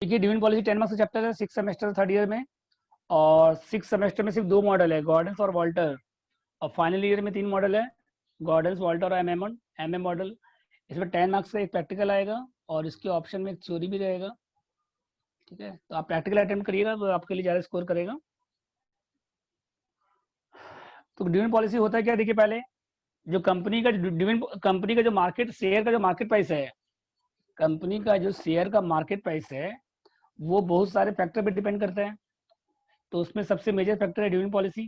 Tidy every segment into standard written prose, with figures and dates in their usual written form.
देखिए dividend policy 10 marks का chapter है, 6 सेमेस्टर थर्ड ईयर में, और 6 सेमेस्टर में सिर्फ 2 मॉडल है, गॉर्डन्स और वॉल्टर, और फाइनल ईयर में 3 मॉडल है, गॉर्डन्स, वॉल्टर और एमएम मॉडल। इसमें 10 मार्क्स का एक प्रैक्टिकल आएगा और इसके ऑप्शन में एक थ्योरी भी रहेगा। ठीक है, तो आप प्रैक्टिकल अटेम्प्ट करिएगा तो आपके लिए ज़्यादा स्कोर करेगा। तो डिविडेंड पॉलिसी होता है क्या, देखिए पहले जो कंपनी का जो मार्केट शेयर का जो मार्केट प्राइस है, कंपनी का जो शेयर का मार्केट प्राइस है वो बहुत सारे फैक्टर पे डिपेंड करता है। तो उसमें सबसे मेजर फैक्टर है डिविडेंड पॉलिसी।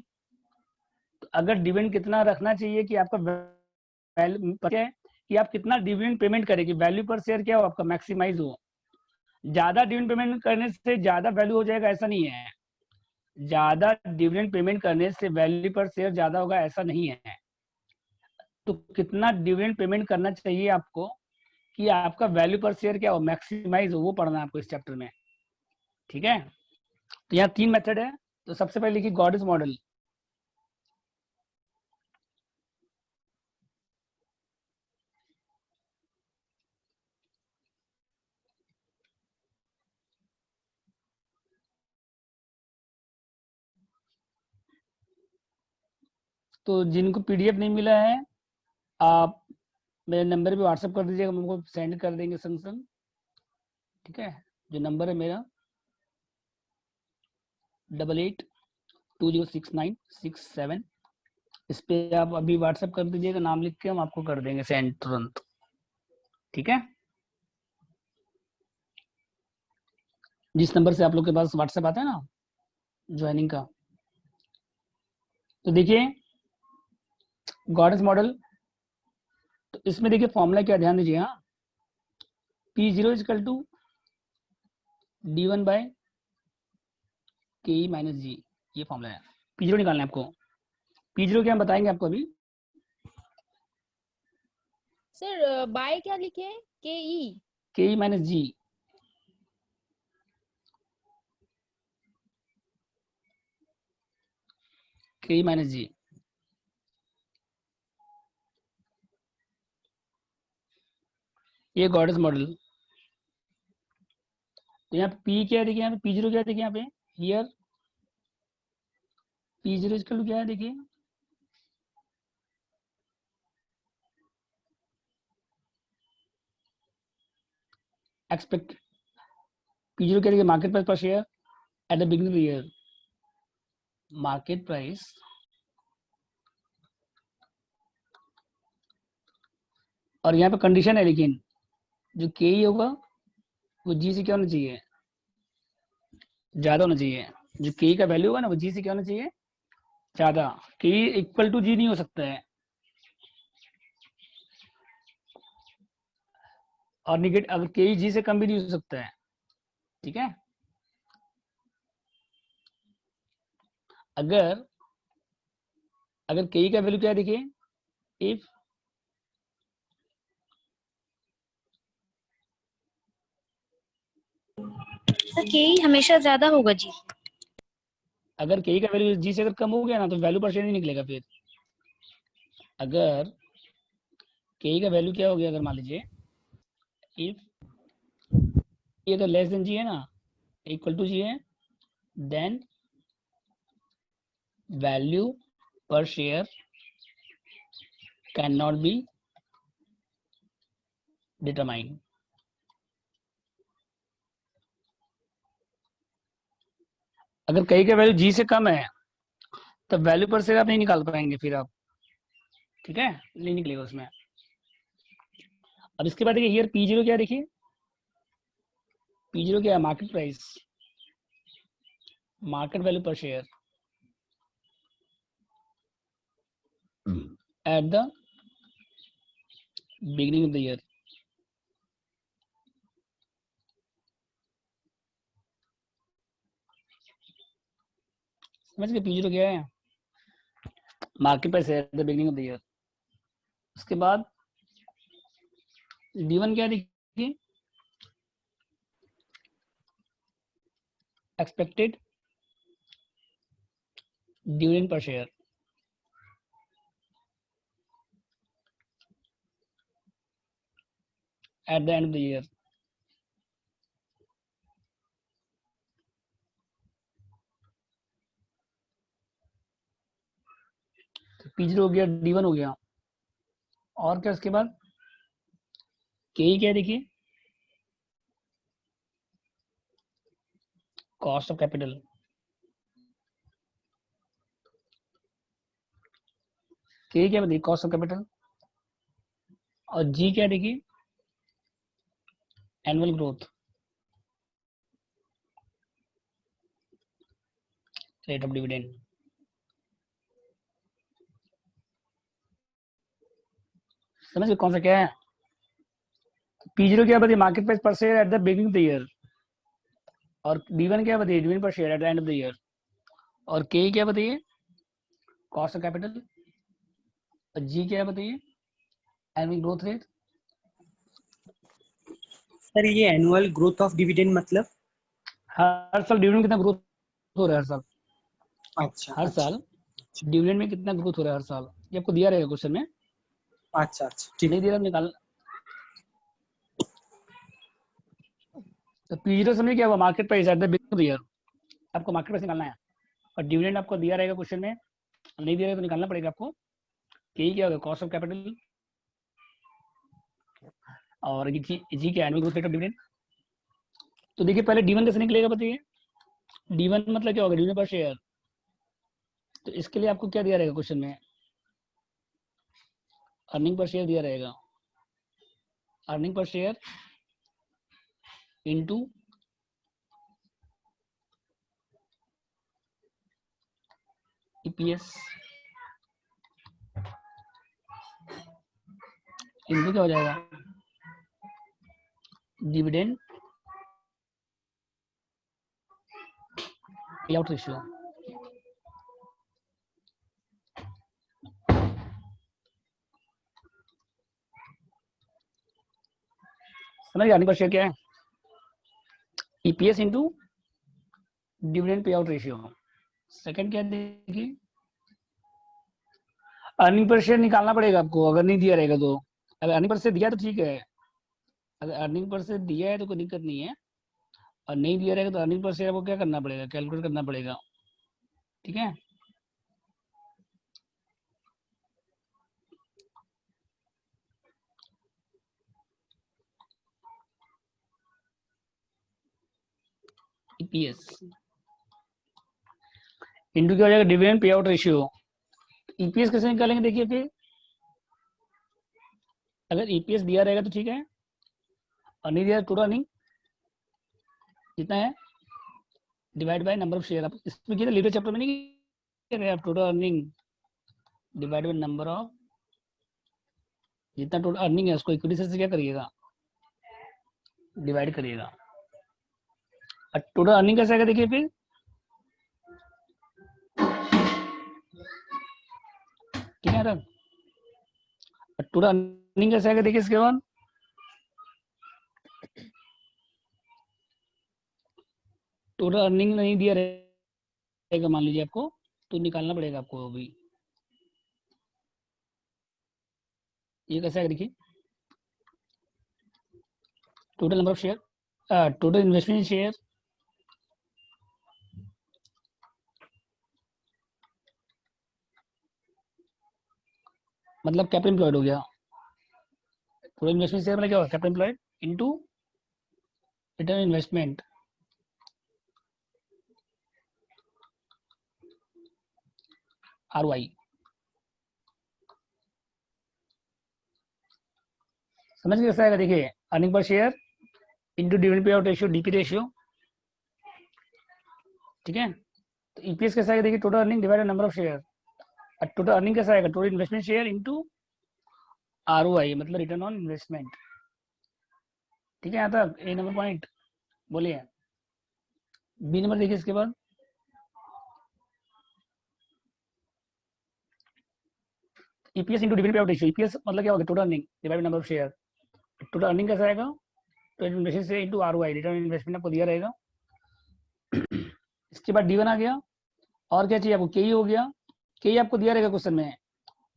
तो अगर डिविडेंड कितना रखना चाहिए कि आपका वैल्यू क्या है कि आप कितना डिविडेंड पेमेंट करेंगे, वैल्यू पर शेयर क्या हो आपका मैक्सिमाइज हो। ज्यादा डिविडेंड पेमेंट करने से ज्यादा वैल्यू हो जाएगा ऐसा नहीं है, ज्यादा डिविडेंड पेमेंट करने से वैल्यू पर शेयर ज्यादा होगा ऐसा नहीं है। तो कितना डिविडेंड पेमेंट करना चाहिए आपको कि आपका वैल्यू पर शेयर क्या हो, मैक्सिमाइज हो, वो पढ़ना है आपको इस चैप्टर में। ठीक है, तो यहाँ 3 मेथड है। तो सबसे पहले लिखिए गॉड्स मॉडल। तो जिनको पीडीएफ नहीं मिला है आप मेरे नंबर पे व्हाट्सएप कर दीजिएगा, हम उनको सेंड कर देंगे संग। ठीक है, जो नंबर है मेरा 88206967, इस पे आप अभी व्हाट्सएप कर दीजिएगा, नाम लिख के हम आपको कर देंगे सेंड तुरंत। ठीक है, जिस नंबर से आप लोग के पास व्हाट्सएप आता है ना ज्वाइनिंग का। तो देखिए गॉड्स मॉडल, तो इसमें देखिए फॉर्मूला क्या, ध्यान दीजिए। हाँ, P0 is equal to D1 by KE minus G, ये फॉर्मूला है। P0 निकालना है आपको। P0 क्या हम बताएंगे आपको अभी। सर बाय क्या लिखे हैं? KE KE माइनस जी, KE माइनस जी, ये गॉड्स मॉडल। तो यहाँ पे P क्या है देखिए, यहाँ पे P0 क्या है देखिए, यहाँ पे हियर P0 इजकल टू क्या है देखिए, एक्सपेक्ट P0 क्या देखिए, मार्केट प्राइस पर share at the beginning of the year, market price और यहाँ पे कंडीशन है, लेकिन जो KE होगा वो जी से क्या होना चाहिए, ज्यादा होना चाहिए। जो KE का वैल्यू होगा ना वो जी से क्या होना चाहिए, ज्यादा। KE इक्वल टू जी नहीं हो सकता है, और निगेटिव अगर KE जी से कम भी नहीं हो सकता है। ठीक है, अगर अगर KE का वैल्यू क्या है देखिए, इफ सर KE हमेशा ज्यादा होगा जी। अगर KE का वैल्यू जी से अगर कम हो गया ना तो वैल्यू पर शेयर नहीं निकलेगा। फिर अगर KE का वैल्यू क्या हो गया, अगर मान लीजिए इफ ये अगर लेस देन जी है ना, इक्वल टू जी है, then value per share can not be determine. अगर KE का वैल्यू जी से कम है तब वैल्यू पर शेयर आप नहीं निकाल पाएंगे फिर आप। ठीक है, नहीं निकलेगा उसमें। अब इसके बाद देखिए हियर P0 क्या है देखिए, P0 क्या है, market price, market value per share at the beginning of the year. समझ गए, P0 क्या है, market price at the beginning of the year. उसके बाद D1 क्या है देखिए, expected dividend per share at the end of the year. P0 हो गया, D1 हो गया, और क्या उसके बाद KE क्या है देखिए, कॉस्ट ऑफ कैपिटल। KE क्या बताइए, कॉस्ट ऑफ कैपिटल। और G क्या देखिए, annual growth, rate of dividend. समझ गए कौन सा क्या है। P0 क्या बताइए, मार्केट प्राइस पर share at the beginning of the year, और D1 क्या बताइए, dividend per share at the end of the year, और KE क्या बताइए, कॉस्ट ऑफ कैपिटल, और G क्या बताइए, एनुअल ग्रोथ रेट। सर ये एनुअल ग्रोथ ऑफ डिविडेंड मतलब? हर साल डिविडेंड कितना ग्रोथ हो रहा है हर साल, अच्छा हर अच्छा साल डिविडेंड में कितना ग्रोथ हो रहा है हर साल, ये आपको दिया रहेगा क्वेश्चन में। अच्छा अच्छा ठीक नहीं है। दिया निकाल। तो P0 समझिए क्या हुआ, market price at the beginning of the year, आपको मार्केट प्राइस निकालना है, और डिविडेंड आपको दिया रहेगा क्वेश्चन में, नहीं दिया रहेगा तो निकालना पड़ेगा आपको। KE क्या होगा, कॉस्ट ऑफ कैपिटल, और जी क्या, annual growth rate of dividend. तो देखिए पहले D1 कैसे निकलेगा बताइए, D1 मतलब क्या होगा, डिविडेंड पर शेयर। तो इसके लिए आपको क्या दिया रहेगा क्वेश्चन में, अर्निंग पर शेयर दिया रहेगा, earning per share into EPS, into क्या हो जाएगा, डिविडेंड पे आउट रेशियो। समझ गए, अर्निंग पर शेयर क्या है, EPS into dividend pay out ratio. Second क्या देखिए, अर्निंग पर शेयर निकालना पड़ेगा आपको, अगर नहीं दिया रहेगा तो। अगर अर्निंग पर शेयर दिया है तो ठीक है, अगर अर्निंग पर शेयर दिया है तो कोई दिक्कत नहीं है, और नहीं दिया रहेगा तो अर्निंग पर शेयर आपको क्या करना पड़ेगा, कैलकुलेट करना पड़ेगा, ठीक है। EPS इंटू क्या हो जाएगा, dividend pay out ratio. EPS कैसे निकालेंगे देखिए फिर, अगर EPS दिया रहेगा तो ठीक है, और नहीं दिया टोटल अर्निंग कितना है, divide by number of share. आप इसमें किया लीडर चैप्टर में नहीं किया गया, आप total earning divide by number of, जितना टोटल अर्निंग है उसको इक्विटी से क्या करिएगा, डिवाइड करिएगा। और टोटल अर्निंग कैसे आएगा देखिए फिर, ठीक है। टोटल अर्निंग कैसे आएगा देखिए इसके बाद, टोटल अर्निंग नहीं दिया रहेगा मान लीजिए आपको, तो निकालना पड़ेगा आपको अभी। ये कैसे आएगा देखिए, total number of share, total investment share मतलब कैपिटल एम्प्लॉयड हो गया, टोटल इन्वेस्टमेंट शेयर मतलब क्या होगा, capital employed into return investment, ROI। समझ गए कैसे आएगा देखिए, earning per share into dividend pay out ratio, DP ratio, ठीक है। तो EPS कैसा आएगा देखिए, total earning divided number of share, और टोटल अर्निंग कैसा आएगा, total investment share into ROI मतलब रिटर्न ऑन इन्वेस्टमेंट, ठीक है। यहाँ तक A नंबर पॉइंट बोलिए। B नंबर देखिए इसके बाद, EPS into dividend pay out ratio, EPS मतलब क्या होगा, total earning divided number of share, total earning कैसा आएगा, तो इन्वेस्टमेंट से into ROI return on investment आपको दिया रहेगा। इसके बाद D1 आ गया, और क्या चाहिए आपको, KE हो गया, KE आपको दिया रहेगा क्वेश्चन में,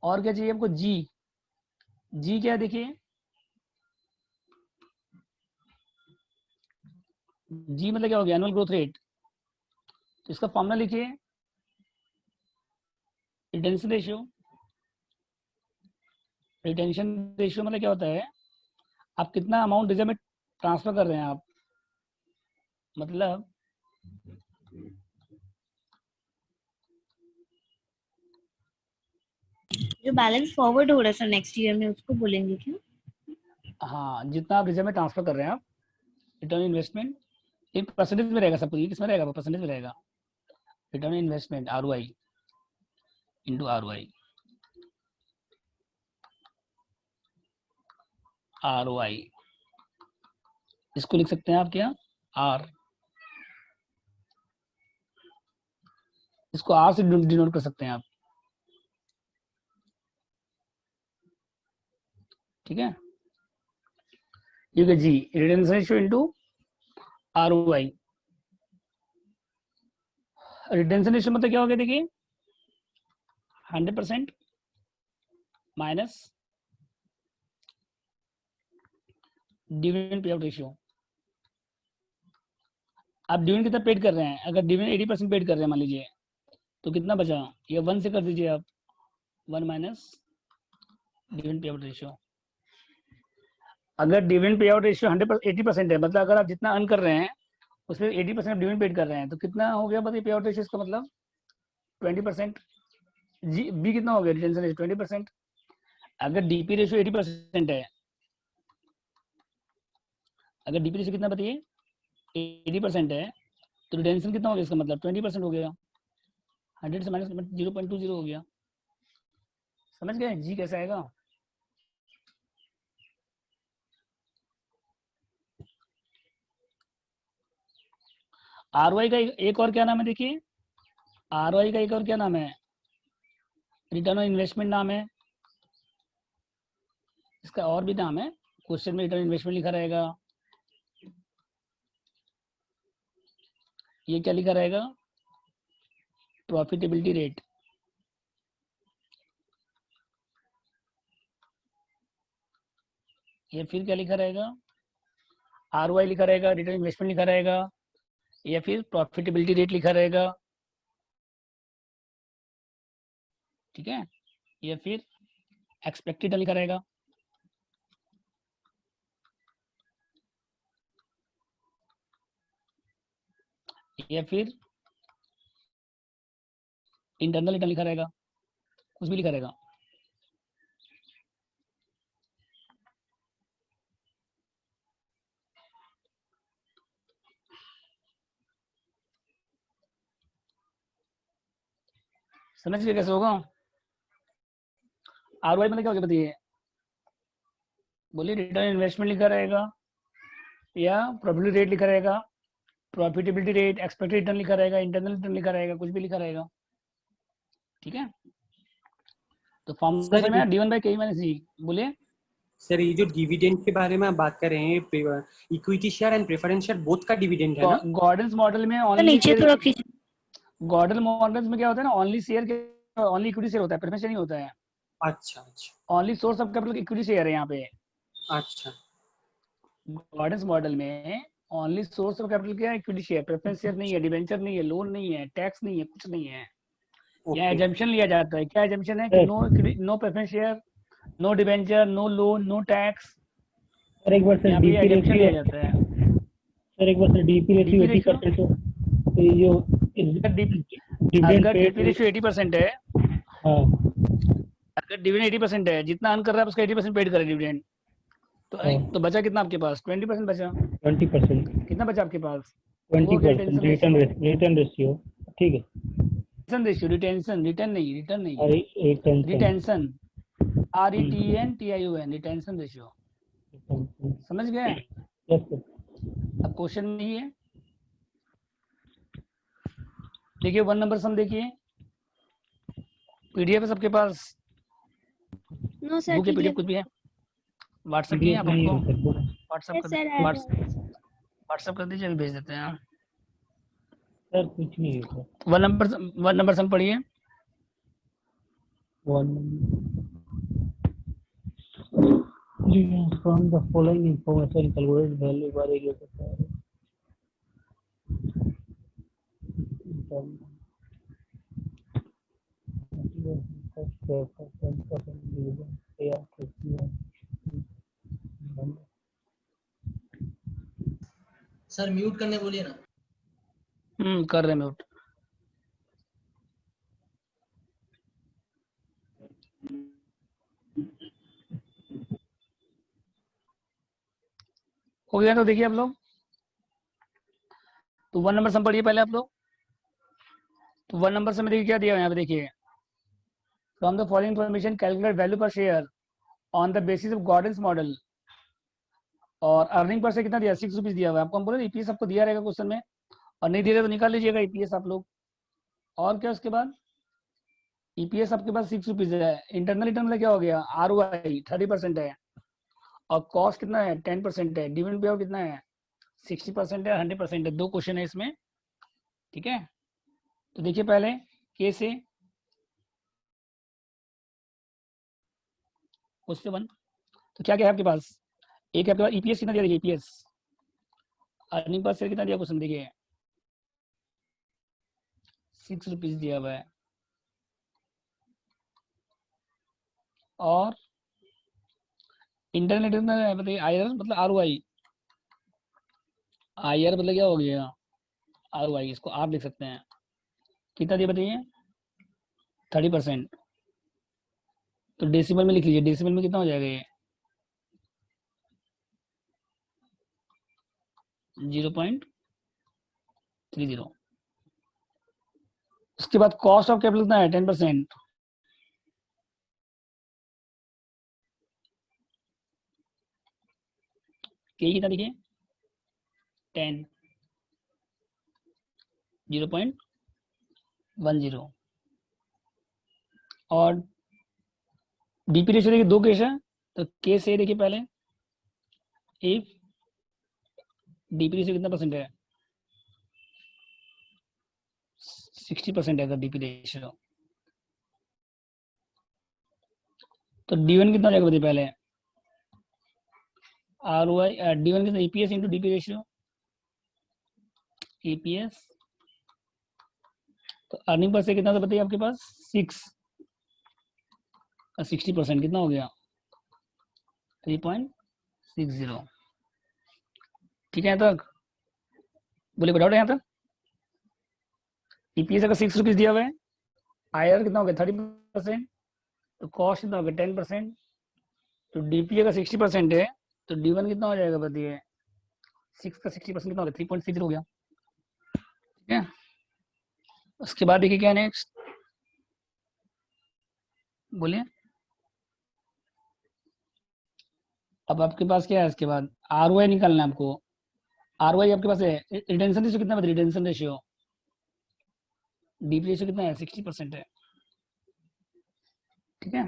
और क्या चाहिए आपको, G क्या है देखिए, G मतलब क्या हो गया, एनुअल ग्रोथ रेट। तो इसका फॉर्मूला लिखिए, रिटेंशन रेशियो रिटेंशन रेशियो मतलब क्या होता है, आप कितना अमाउंट रिजर्व में ट्रांसफर कर रहे हैं आप, मतलब जो बैलेंस फॉरवर्ड हो रहा है सर नेक्स्ट ईयर में, उसको बोलेंगे क्या? हाँ, जितना आप रिजर्व में ट्रांसफर कर रहे हैं आप, रिटर्न इन्वेस्टमेंट, ये परसेंटेज में रहेगा सब कुछ, ये किसमें रहेगा, वो परसेंटेज में रहेगा, return investment ROI into ROI, इसको लिख सकते हैं आप क्या, R, इसको R से डिनोट कर सकते हैं आप, ठीक है। ठीक है जी, retention ratio into ROI। Retention ratio मतलब क्या हो गया, देखिए 100% minus dividend pay out ratio. आप डिविडेंड कितना पेड कर रहे हैं, अगर डिविडेंड 80% पेड कर रहे हैं मान लीजिए, तो कितना बचा, ये 1 से कर दीजिए आप, 1 minus dividend pay out ratio. अगर डिविडेंड पे आउट रेशियो 80% है, मतलब अगर आप जितना अर्न कर रहे हैं उसमें 80% डिविडेंड पेड कर रहे हैं, तो कितना हो गया बताइए पे आउट रेशियो, इसका मतलब 20%। जी बी कितना हो गया, रिटेंशन रेशियो 20%। अगर डीपी रेशियो 80% है, अगर डीपी रेशियो कितना बताइए 80% है, तो रिटेंशन कितना हो गया, इसका मतलब 20% हो गया, 100 से माइनस 0.20 हो गया। समझ गए जी कैसे आएगा। ROI का एक और क्या नाम है, देखिए ROI का एक और क्या नाम है, रिटर्न ऑन इन्वेस्टमेंट नाम है, इसका और भी नाम है, क्वेश्चन में रिटर्न इन्वेस्टमेंट लिखा रहेगा, ये क्या लिखा रहेगा, प्रॉफिटेबिलिटी रेट, ये फिर क्या लिखा रहेगा, ROI लिखा रहेगा, रिटर्न इन्वेस्टमेंट लिखा रहेगा, या फिर प्रॉफिटेबिलिटी रेट लिखा रहेगा, ठीक है, या फिर एक्सपेक्टेड लिखा रहेगा। या फिर इंटरनल रिटर्न लिखा रहेगा, कुछ भी लिखा रहेगा। समझ गए कैसे होगा। ROI मतलब क्या हो गया बताइए, बोलिए, रिटर्न इन्वेस्टमेंट लिखा रहेगा या प्रॉफिटेबिलिटी रेट लिखा रहेगा, प्रॉफिटेबिलिटी रेट, एक्सपेक्टेड रिटर्न लिखा रहेगा, इंटरनल रिटर्न लिखा रहेगा, कुछ भी लिखा रहेगा, ठीक है। तो फॉर्मूला सर समझ में आया, D1/K माइनस जी, बोलिए। सर ये जो डिविडेंड के बारे में आप बात कर रहे हैं, equity share and preference share both का डिविडेंड है ना? गॉर्डन्स मॉडल में तो ओनली नीचे शेयर, थोड़ा खींच। गॉर्डन मॉडल्स में क्या होता है ना, ओनली शेयर के, ओनली इक्विटी शेयर होता है, प्रेफरेंस शेयर नहीं होता है। अच्छा अच्छा only source of capital equity share है यहाँ पे। अच्छा गॉर्डन्स मॉडल में ओनली सोर्स ऑफ कैपिटल क्या है, इक्विटी शेयर, प्रेफरेंस शेयर नहीं है, डिबेंचर नहीं है, लोन नहीं है, टैक्स नहीं है, कुछ नहीं है। यहाँ ओके एजम्पशन लिया जाता है, क्या एजम्पशन है कि no preference share, no debenture, no loan, no tax, sir एक बार सर यहाँ पे डीपी एजम्पशन लिया रेशियो, जाता है। सर एक बार sir DP ratio DP ratio, 80% तो ये जो डिविडेंड अगर डीपी पेड, रेशियो 80% है, हाँ अगर डिविडेंड 80% है, जितना अर्न कर रहा है उसका 80% पेड करे डिविडेंड, हाँ तो बचा कितना आपके पास, 20% बचा। 20%, कितना बचा आपके पास, तो वो हो गया 20% retention return ratio. Return ratio, ठीक है। रिटेंशन रेशियो, रिटेंशन, रिटर्न नहीं, रिटर्न नहीं, और retention, retention, RETNTION, retention ratio. समझ गए। Yes sir. अब क्वेश्चन में ही है, देखिए 1 नंबर सम देखिए, PDF है सबके पास, नो सर बुक है, ठीक है। PDF कुछ भी है, व्हाट्सएप किए पीडीएफ आप नहीं हमको, है सर, बुक। व्हाट्सएप यस कर, सर व्हाट्सएप कर दीजिए, अभी भेज देते हैं। सर कुछ नहीं है सर। 1 नंबर सम पढ़िए। One, from the following information, calculate value by regulator. यार 31। सर म्यूट करने बोलिए ना। कर रहे म्यूट। हो गया तो देखिए आप लोग, तो 1 नंबर सम पढ़िए पहले आप लोग। तो 1 नंबर से में देखिए क्या दिया है यहाँ पे, देखिए from the following information calculate value per share on the basis of Gordon's model. और अर्निंग पर से कितना दिया, 6 रुपीज दिया हुआ है आपको। हम बोले ईपीएस आपको दिया रहेगा क्वेश्चन में, और नहीं दिया तो निकाल लीजिएगा ईपीएस आप लोग। और क्या उसके बाद ईपीएस आपके पास 6 रुपीज है। इंटरनल रिटर्न मतलब क्या हो गया, आरओआई 30% है, और कॉस्ट कितना है 10% है, डिविडेंड पे आउट कितना है 60% है, 100% है। 2 क्वेश्चन है इसमें, ठीक है। तो देखिए पहले के से क्वेश्चन 1, तो क्या क्या है आपके पास, एक है आपके पास ईपीएस कितना दिया, देखिए ईपीएस अर्निंग पर शेयर कितना दिया क्वेश्चन, देखिए 6 रुपीज दिया हुआ है। और इंटरनेट में बताइए आईआर मतलब आरओआई, आईआर मतलब क्या हो गया आरओआई, इसको आप लिख सकते हैं कितना दिया बताइए 30%। तो डेसिमल में लिख लीजिए, डेसिमल में कितना हो जाएगा ये 0.30। उसके बाद कॉस्ट ऑफ कैपिटल कितना है 10%। के कितना देखिए 10, 0.10। और डीपी रेशियो देखिए 2 केस है, तो केस ए देखिए पहले, इफ डीपी रेशियो कितना परसेंट है 60% है अगर डीपी रेशियो, तो D1 कितना हो जाएगा बताइए पहले, आरओआई D1 कितना EPS into DP ratio, EPS तो अर्निंग पर से कितना था बताइए आपके पास 6 का 60% कितना हो गया 3.60। ठीक है यहाँ तक, बोले कोई डाउट है यहाँ तक। ईपीएस अगर 6 रुपीज दिया हुआ है, आईआर कितना हो गया 30%, तो कॉस्ट कितना हो गया 10%, तो डीपी अगर 60% है तो D1 कितना हो जाएगा बताइए 6 का 60% कितना हो गया 3.30 हो गया। ठीक है, उसके बाद देखिए क्या नेक्स्ट, बोलिए। अब आपके पास क्या है इसके बाद, आरओआई निकालना है आपको। आरओआई आपके पास है, रिटेंशन रेशियो कितना बताइए, रिटेंशन रेशियो डीपी रेशियो कितना है 60% है। ठीक है,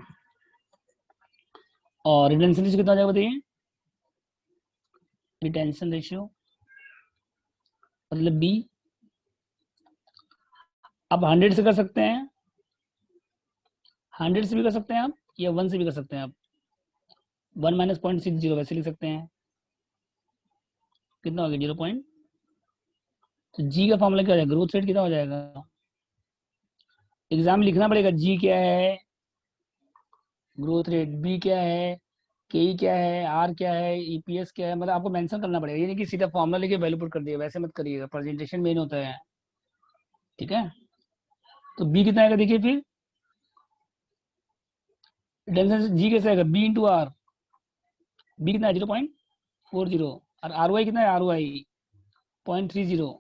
और रिटेंशन रेशियो कितना हो जाएगा बताइए, रिटेंशन रेशियो मतलब बी। आप 100 से कर सकते हैं, 100 से भी कर सकते हैं आप, या 1 से भी कर सकते हैं आप। 1 माइनस 0.60 वैसे लिख सकते हैं, कितना हो गया 0 पॉइंट। तो जी का फॉर्मूला क्या हो जाएगा, ग्रोथ रेट कितना हो जाएगा, एग्जाम में लिखना पड़ेगा जी क्या है, ग्रोथ रेट बी क्या है, के क्या है, आर क्या है, ईपीएस क्या है, मतलब आपको मेंशन करना पड़ेगा। ये नहीं कि सीधा फॉर्मूला लेके वैल्यू पुट कर दिया, वैसे मत करिएगा, प्रेजेंटेशन मेन होता है। ठीक है, तो बी कितना आएगा देखिए फिर, जी कैसे आएगा बी इंटू आर, बी कितना है 0.40, और आर वाई कितना है आर वाई 0.30,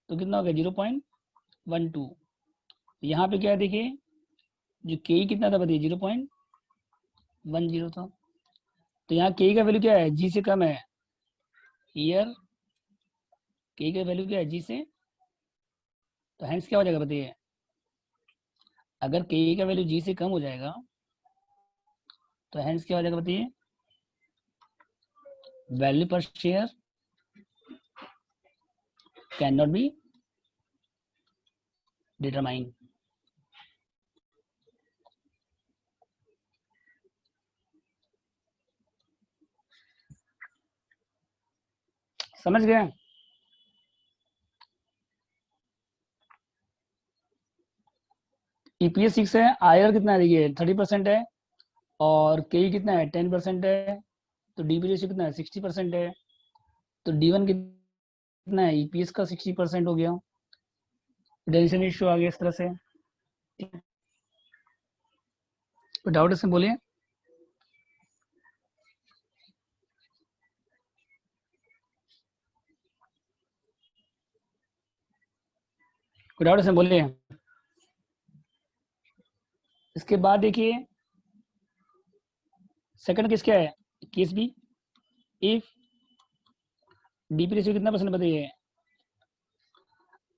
तो कितना हो गया 0.12। यहाँ पे क्या है देखिए, जो के कितना था बताइए 0.10 था, तो यहाँ के का वैल्यू क्या है जी से कम है, ईयर के का वैल्यू क्या है जी से, तो हैंस क्या हो जाएगा बताइए, अगर के का वैल्यू जी से कम हो जाएगा तो हैंस क्या हो जाएगा बताइए, value per share can not be determine. समझ गए। ईपीएस 6 है, आईआर कितना है देखिए 30% है, और के कितना है 10% है, तो डीपी रेशियो कितना है 60% है, तो डी1 कितना है ईपीएस का 60% हो गया, डेंसिटी रेशियो आ गया इस तरह से। तो डाउट इसमें बोलिए। कोई डाउट इसमें बोलिए। इसके बाद देखिए सेकंड केस क्या है, case B, if DP ratio कितना परसेंट बताइए,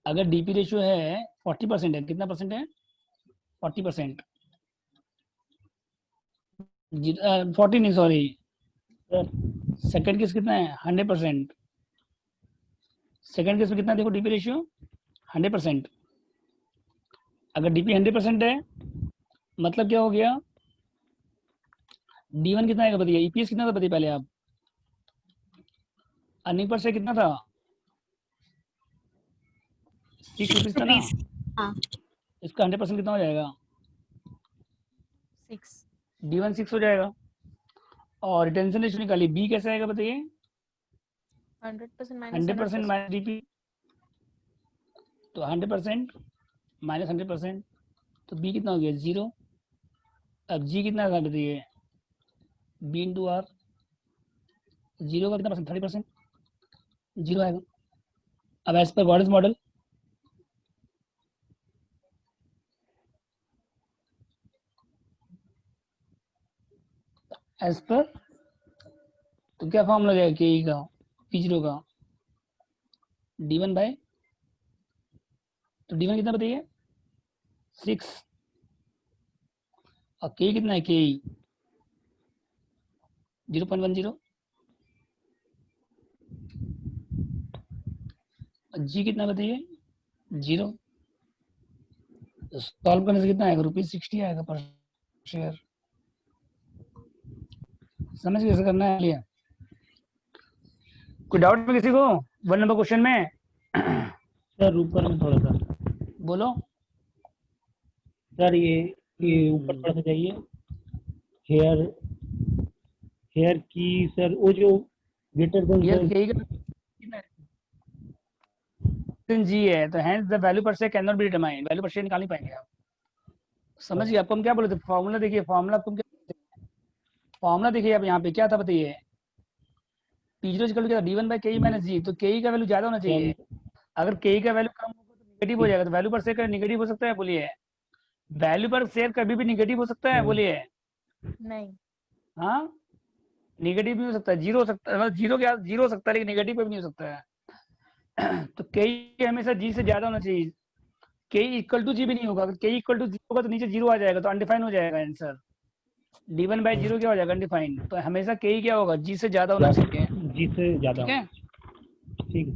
अगर डीपी रेशियो है 40% है, कितना परसेंट है 40%, 40 नहीं सॉरी, सेकंड केस कितना है 100%, सेकंड केस में कितना देखो डीपी रेशियो 100%, अगर डीपी 100% है मतलब क्या हो गया, डी1 कितना आएगा बताइए, ईपीएस कितना था बताइए पहले आप, अर्निंग पर शेयर कितना था 6 रुपीज था ना, हाँ इसका 100% कितना हो जाएगा 6 डी1 6 हो जाएगा, और रिटेंशन रेशियो निकाली बी कैसे आएगा बताइए 100% minus 100% माइनस डीपी, तो 100% माइनस 100%, तो बी कितना हो गया 0, अब जी कितना था बताइए बी इंटू आर, 0 का कितना परसेंट 30%, 0 आएगा। अब as per Gordon's model as per, तो क्या फॉर्मूला जाएगा के ई का P0 का D1 बाय, तो D1 कितना बताइए 6, और के कितना है के 0.10, जी कितना बताइए 0, तो सॉल्व करने से कितना आएगा ₹60 आएगा पर शेयर। समझ कैसे करना है लिया, कोई डाउट में किसी को 1 नंबर क्वेश्चन में सर ऊपर में थोड़ा सा, बोलो। सर ये ऊपर थोड़ा सा जाइए, हेयर हेयर की सर वो जो ग्रेटर देन ये के का जी है, तो हेंस द वैल्यू पर से can not be determined, value पर से निकाल नहीं पाएंगे आप। समझ गए, आपको हम क्या बोले थे फॉर्मूला, देखिए फॉर्मूला आपको क्या, फॉर्मूला देखिए आप यहाँ पे क्या था बताइए, P0 क्या था D1 बाय के माइनस जी, तो के का वैल्यू ज्यादा होना चाहिए, अगर के का वैल्यू कम होगा तो नेगेटिव हो जाएगा, तो वैल्यू पर शेयर का नेगेटिव हो सकता है बोलिए, वैल्यू पर शेयर कभी भी नेगेटिव हो सकता है बोलिए, नहीं हाँ नेगेटिव भी हो सकता है, जीरो हो सकता है, मतलब जीरो क्या जीरो हो सकता है लेकिन नेगेटिव भी नहीं हो सकता है। तो के हमेशा जी से ज्यादा होना चाहिए, के इक्वल टू जी भी नहीं होगा, अगर के इक्वल टू 0 होगा तो नीचे 0 आ जाएगा, तो अनडिफाइन हो जाएगा आंसर, D1 बाय 0 क्या हो जाएगा अनडिफाइन, तो हमेशा के क्या होगा जी से ज्यादा होना चाहिए, जी से ज्यादा, ठीक है। ठीक है।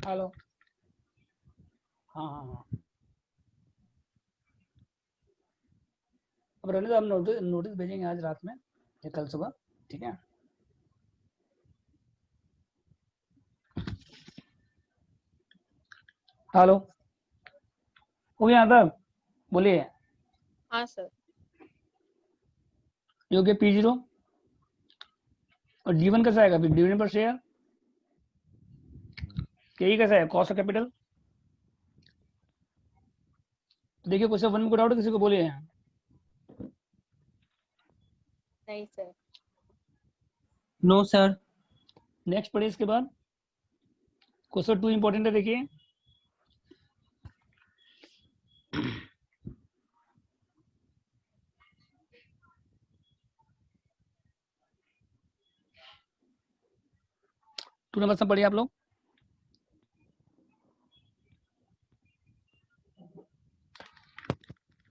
हेलो, हाँ हाँ हाँ, अब रहने दो, हम नोटिस भेजेंगे आज रात में या कल सुबह, ठीक है। हेलो, हो गया तब, बोलिए। हाँ सर ये हो गया P0, और D1 कैसा आएगा, डिविडेंड पर शेयर, के कैसा है कॉस्ट ऑफ कैपिटल। देखिए क्वेश्चन 1 में कोई डाउट किसी को बोलिए, नहीं सर नो सर। नेक्स्ट पढ़िए इसके बाद क्वेश्चन 2 इंपॉर्टेंट है, देखिए टू नंबर सब पढ़िए आप लोग।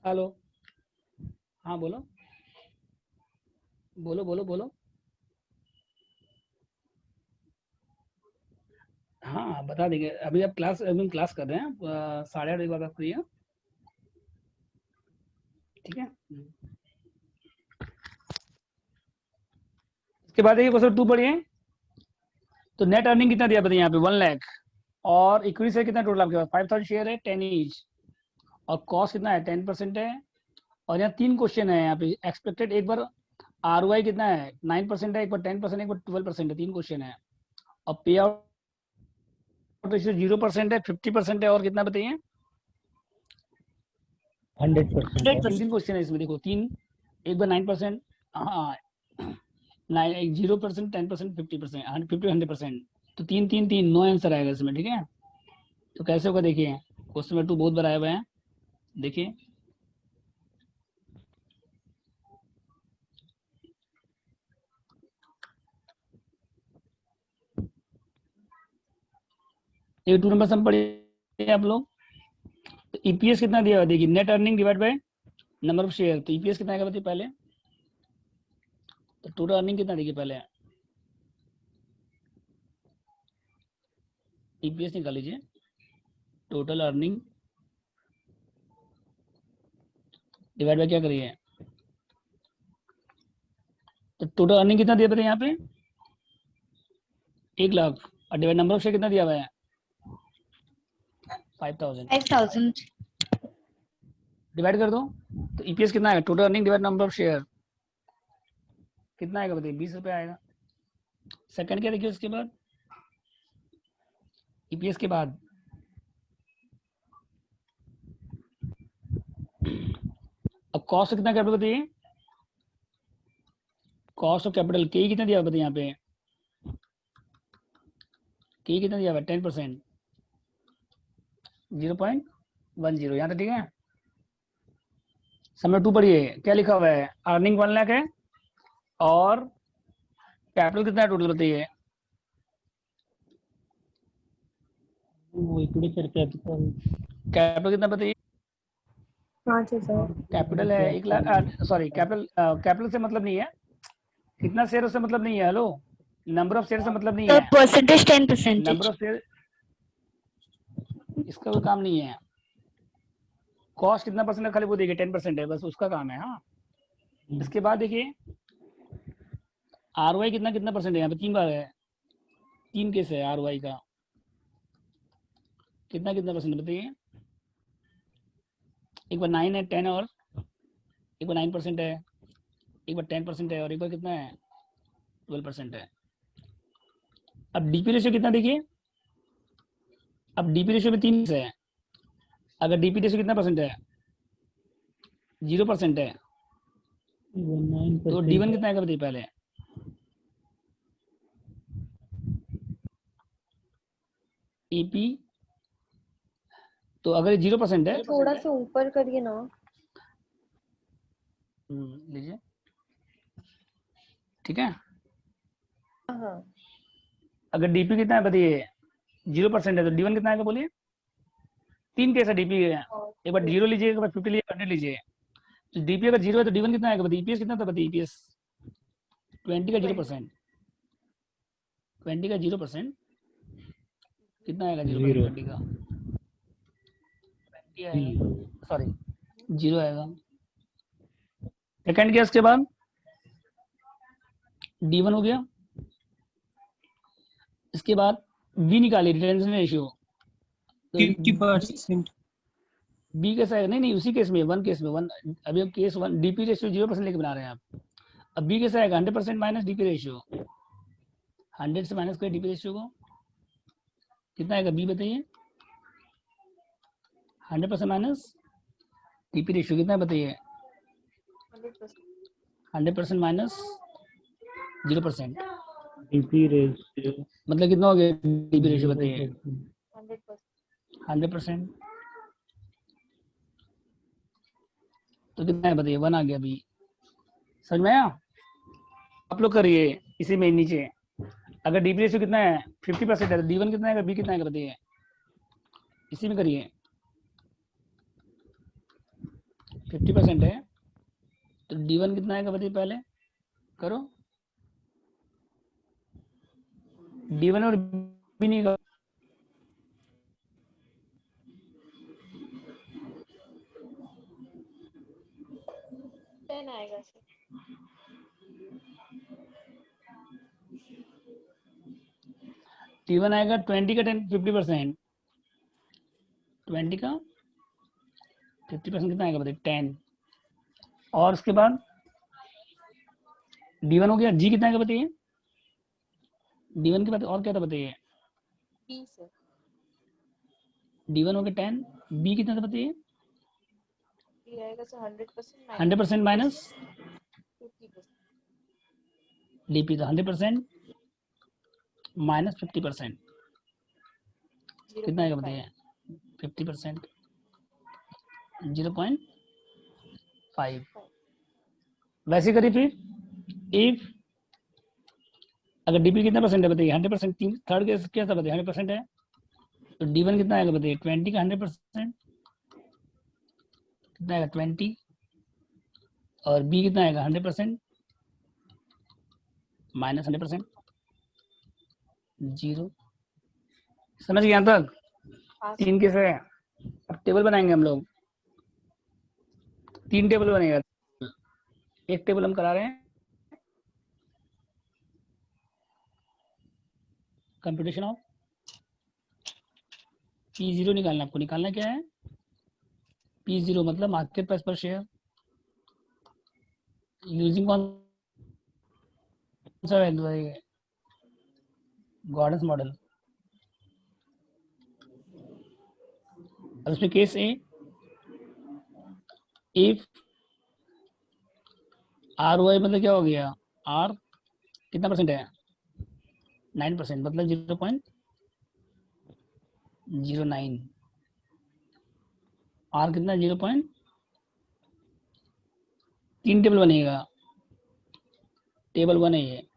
हेलो, हाँ बोलो बोलो बोलो बोलो, हाँ बता देंगे, अभी आप क्लास कर रहे हैं, 8:30 बजे बाद आप फ्री हैं, ठीक है। इसके बाद देखिए क्वेश्चन 2 पढ़िए, तो नेट अर्निंग कितना दिया बताइए यहाँ पे 1 लाख, और इक्विटी शेयर कितना टोटल आपके पास 5000 शेयर है 10 ईच, और कॉस्ट कितना है 10% है। और यहाँ 3 क्वेश्चन है यहाँ पे एक्सपेक्टेड, एक बार ROI कितना है 9% है, एक बार 10%, एक बार 12% है, 3 क्वेश्चन है। और पे आउट रेशियो 0% है, 50% है, और कितना बताइए 100%। 3 क्वेश्चन है इसमें, देखो 3, एक बार 9%, हाँ 0%, 10%, 50%, 100%। तो 3 3 3 नो आंसर आएगा इसमें, ठीक है। तो कैसे होगा देखिए, क्वेश्चन नंबर 2 बहुत बड़ा आया हुआ है, देखिए ये 2 नंबर सम पढ़िए आप लोग। तो ईपीएस कितना दिया हुआ देखिए, net earning divide by number of share. तो ईपीएस कितना आएगा बताइए पहले, तो टोटल अर्निंग कितना देखिए पहले, ईपीएस निकाल लीजिए, टोटल अर्निंग डिवाइड बाय क्या करिए, तो टोटल अर्निंग कितना दिया बताइए यहाँ पे 1 लाख, और डिवाइड नंबर ऑफ शेयर कितना दिया हुआ है 5000, 5000 डिवाइड कर दो। तो ईपीएस कितना आएगा, total earning divide number of share कितना आएगा बताइए 20 रुपये आएगा। सेकंड क्या देखिए उसके बाद, ईपीएस के बाद अब कॉस्ट कितना कैपिटल बताइए, कॉस्ट ऑफ कैपिटल के कितना दिया बताइए यहाँ पे, के कितना दिया हुआ है 10%, 0.10, यहाँ तक ठीक है। समय 2 पढ़िए, क्या लिखा हुआ है, अर्निंग 1 लाख है और कैपिटल कितना है टोटल बताइए, वो इक्विटी शेयर कैपिटल कैपिटल कितना बताइए, 5000 कैपिटल है 1 लाख, सॉरी कैपिटल, कैपिटल से मतलब नहीं है, कितना शेयर से मतलब नहीं है, हेलो नंबर ऑफ शेयर से मतलब नहीं The है, percentage 10%. नंबर ऑफ शेयर इसका कोई काम नहीं है। कॉस्ट कितना परसेंट है खाली वो देखिए 10% है, बस उसका काम है। हाँ इसके बाद देखिए ROI कितना कितना परसेंट है, यहाँ पे 3 बार है, 3 केस है ROI का, कितना कितना परसेंट बताइए, एक बार 9 है, 10 है, और एक बार 9% है, एक बार 10% है, और एक बार कितना है 12% है। अब डीपी रेशियो कितना देखिए, अब डीपी रेशियो में 3 है, अगर डीपी रेशियो कितना परसेंट है 0% है, तो D1 कितना आएगा बताइए पहले, ईपी, तो अगर 0% है, थोड़ा सा ऊपर करिए ना। लीजिए ठीक है। हाँ अगर डीपी कितना है बताइए 0% है, तो D1 कितना आएगा बोलिए, 3 केस है डीपी है, एक बार 0 लीजिए, एक बार 50 लीजिए, 100 लीजिए। तो डीपी अगर 0 है तो D1 कितना आएगा बताइए, ईपीएस कितना था बताइए, ईपीएस 20 का 0%, 20 का 0% कितना आएगा 0% 20 का 20 आएगा, सॉरी 0 आएगा। सेकंड केस के बाद D1 हो गया, इसके बाद बी निकालिए रिटेंशन रेशियो, 50%। बी कैसा है, नहीं नहीं उसी केस में 1 केस में 1, अभी हम केस 1 डीपी रेशियो 0% लेके बना रहे हैं आप। अब बी कैसा आएगा 100% माइनस डीपी रेशियो, 100 से माइनस करें डीपी रेशियो को, कितना आएगा बी बताइए, 100% माइनस डीपी रेशियो कितना है बताइए, 100% माइनस 0%, डीपी रेशियो मतलब कितना हो गया डीपी रेशियो बताइए 100%, तो कितना है बताइए 1 आ गया बी, समझ में आया। आप लोग करिए इसी में नीचे, अगर डीपी रेशियो कितना है 50% है तो D1 कितना है, बी कितना है बताइए, इसी में करिए 50% है तो D1 कितना आएगा बताइए पहले करो, D1 और बी नहीं का आएगा सर। D1 आएगा 20 का 50%, 20 का 50% कितना आएगा बताइए 10। और उसके बाद D1 हो गया, G कितना आएगा बताइए, D1 के बाद और क्या था बताइए, B सर। D1 हो गया 10, B कितना था बताइए, B आएगा सर 100% 100% माइनस 50%। DP था 100% माइनस 50%, कितना आएगा 0.5। बताइए 50% 0.5। वैसे करिए फिर, इफ अगर डीपी कितना परसेंट है बताइए 100%, तीन थर्ड केस क्या था बताइए 100% है, तो D1 कितना आएगा बताइए 20 का 100% कितना आएगा 20, और B कितना आएगा 100% माइनस 100% 0। समझ गए यहाँ तक? हाँ तीन केस है। अब टेबल बनाएंगे हम लोग, 3 टेबल बनेगा। एक टेबल हम करा रहे हैं कंप्यूटेशन ऑफ P0 निकालना, आपको निकालना क्या है P0 मतलब मार्केट प्राइस पर शेयर, यूजिंग कौन सा वैल्यू है, गॉर्डन्स मॉडल। अब इसमें केस ए, इफ ROI मतलब क्या हो गया, R कितना परसेंट है 9% मतलब 0.09, R कितना 0. 3 टेबल बनेगा, टेबल 1 है ये।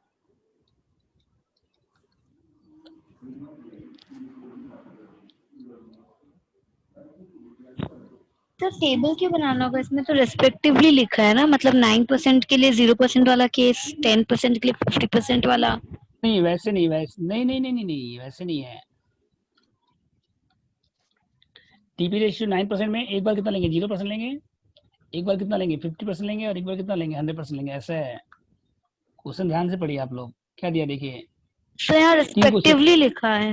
तो टेबल क्यों बनाना होगा, इसमें तो रेस्पेक्टिवली लिखा है ना, मतलब 9% के लिए 0% वाला केस, 10% के लिए 50% वाला। नहीं वैसे नहीं, वैसे नहीं नहीं नहीं नहीं नहीं वैसे नहीं है। टीपी रेशियो 9% में एक बार कितना लेंगे 0% लेंगे, एक बार कितना लेंगे 50% लेंगे, और एक बार कितना लेंगे 100% लेंगे, ऐसा है। क्वेश्चन ध्यान से पढ़िए आप लोग, क्या दिया देखिए, तो यहाँ 3 क्वेश्चन रेस्पेक्टिवली लिखा है।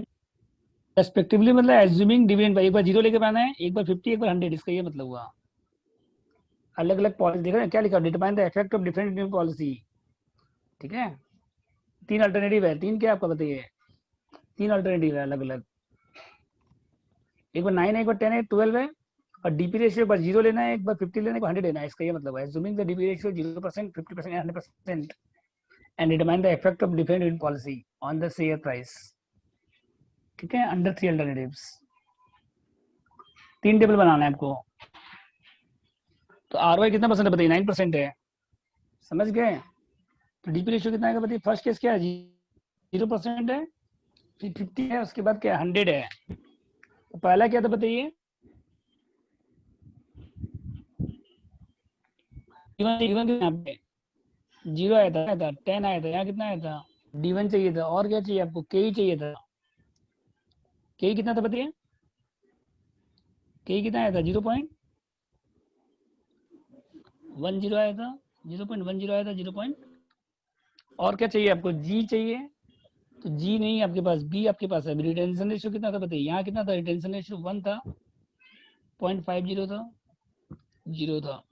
रेस्पेक्टिवली मतलब एज्यूमिंग डिविडेंड बाय, एक बार 0 लेके बनाना है, एक बार 50, एक बार 100, इसका ये मतलब हुआ। अलग अलग पॉलिसी देख रहे हैं, क्या लिखा, determine the effect of different dividend policy, ठीक है। 3 अल्टरनेटिव है, 3 क्या आपका बताइए, 3 अल्टरनेटिव है अलग अलग, एक बार 9 है, एक बार 10 है, 12 है, और डीपी रेशियो एक बार 0 लेना है, एक बार 50 लेना है, एक बार 100 लेना है, इसका ये मतलब है। Assuming the DP ratio 0%, 50% and 100% and determine the effect of different dividend policy on the share price, ठीक है, अंडर 3 अल्टरनेटिव्स। 3 टेबल बनाना है आपको। तो ROI कितना परसेंट है बताइए 9% है, समझ गए। तो डीपी रेशियो कितना आएगा बताइए, फर्स्ट केस क्या है 0% है, फिर 50 है, उसके बाद क्या 100 है। तो पहला क्या था बताइए, D1 यहाँ पे 0 आया था 10 आया था, यहाँ कितना आया था D1 चाहिए था, और क्या चाहिए आपको KE चाहिए था, KE कितना था बताइए, KE कितना आया था 0.10 आया था, 0.10 आया था 0. और क्या चाहिए आपको G चाहिए, तो G नहीं आपके पास, B आपके पास है। रिटेंशन रेशियो कितना था बताइए, यहाँ कितना था रिटेंशन रेशियो 1 था, 0.50 था, 0 था।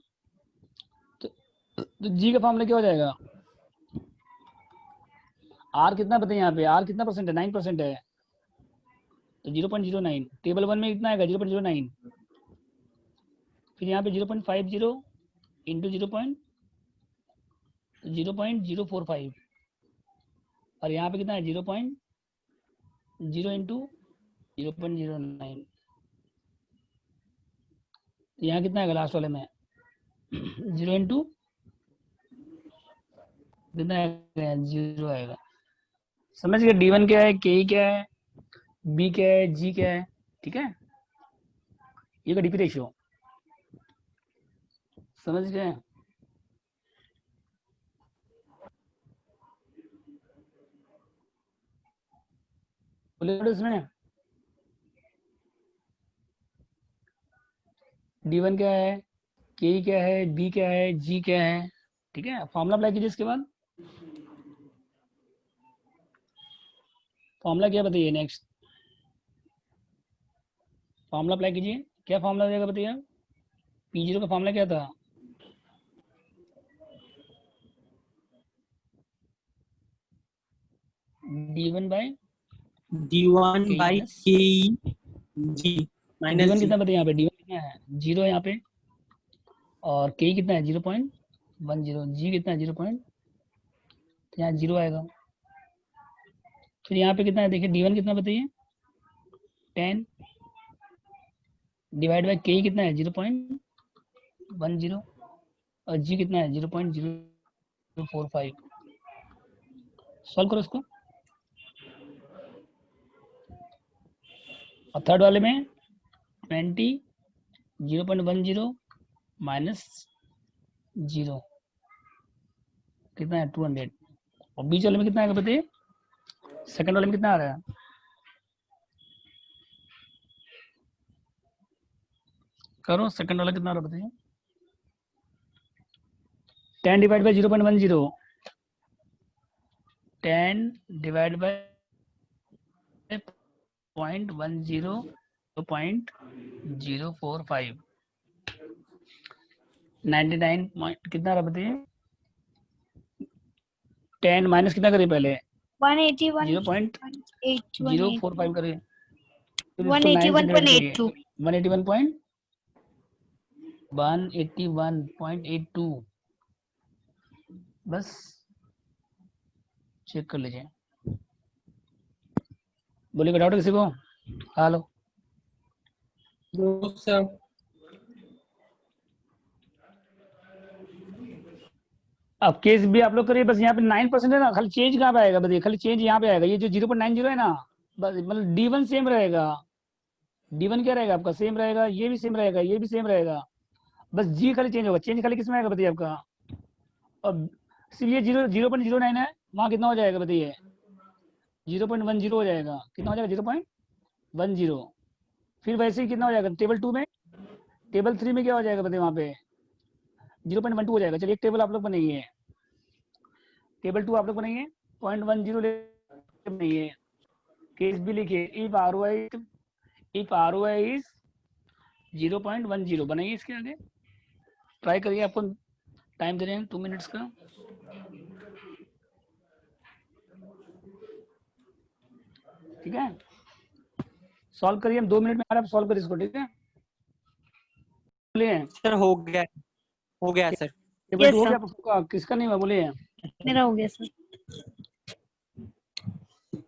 तो G का फॉर्मूला क्या हो जाएगा, R कितना बताइए, यहाँ पे R कितना परसेंट है 9% है, तो 0.09, टेबल 1 में कितना आएगा 0.09, फिर यहाँ पे 0.50 इंटू 0.045, और यहाँ पे कितना है 0.0 इंटू 0.09, यहाँ कितना आएगा लास्ट वाले में 0 इंटू कितना आएगा 0 आएगा। समझ गए, D1 क्या है, KE क्या है, B क्या है, G क्या है, ठीक है। ये का डीपी रेशियो समझ गए। बोले इसमें D1 क्या है, KE क्या है, B क्या है, G क्या है, ठीक है। फॉर्मूला अप्लाई कीजिए, इसके बाद फॉर्मूला क्या बताइए, नेक्स्ट फॉर्मूला अप्लाई कीजिए, क्या फॉर्मूला देगा बताइए। P0 का फॉर्मूला क्या था? D1 by D1 K by minus KE G minus D1 G. कितना बताइए यहाँ पे? D1 कितना है? 0 है यहाँ पे, और K कितना है? 0.10, G कितना है? 0. तो यहाँ 0 आएगा। फिर यहाँ पे कितना है देखिए, D1 कितना बताइए? 10 डिवाइड बाई K कितना है? 0.10, और G कितना है? 0.045। सॉल्व करो इसको। और थर्ड वाले में 20 0.10 माइनस 0 कितना है? 200। और बीच वाले में कितना आएगा बताइए? सेकंड वाले में कितना आ रहा है? करो, सेकंड वाला कितना आ रहा है बताइए? 10 डिवाइड बाई 0.10, 10 डिवाइड बाई 0.10 0.045, 99 कितना रहा बताइए? 10 माइनस कितना करें पहले? 0.045 करें, फिर इसको 9 से डिवाइड करिए। 181.82, बस चेक कर लीजिए। बोलिएगा डाउट किसी को? Hello, No, sir. अब केस भी आप लोग करिए। बस यहाँ पे 9% है ना, खाली चेंज कहाँ पे आएगा बताइए? खाली चेंज यहाँ पे आएगा, ये जो 0.90 है ना, बस मतलब D1 सेम रहेगा। D1 क्या रहेगा आपका? सेम रहेगा, ये भी सेम रहेगा, ये भी सेम रहेगा, बस G खाली चेंज होगा। चेंज खाली किस में आएगा बताइए आपका? और इसलिए 0.09 है, वहाँ कितना हो जाएगा बताइए? 0.10 हो जाएगा। कितना हो जाएगा? 0.10। फिर वैसे ही कितना हो जाएगा टेबल 2 में? टेबल 3 में क्या हो जाएगा बताइए? वहाँ पे 0.12 हो जाएगा। चलिए एक टेबल आप लोग बनाइए, टेबल 2 आप लोग बनाइए, 0.10 ले बनाइए। केस भी लिखिए, इफ ROI इज 0.10 बनाइए। इसके आगे ट्राई करिए, आपको टाइम दे रहे हैं 2 मिनट्स का। ठीक है, सॉल्व करिए, हम 2 मिनट में आ रहे हैं, सॉल्व करिए इसको। ठीक है, बोलिए। सर हो गया सर। टेबल Yes, 2 हो sir. गया आपका? किसका नहीं हुआ बोलिए? मेरा हो गया सर।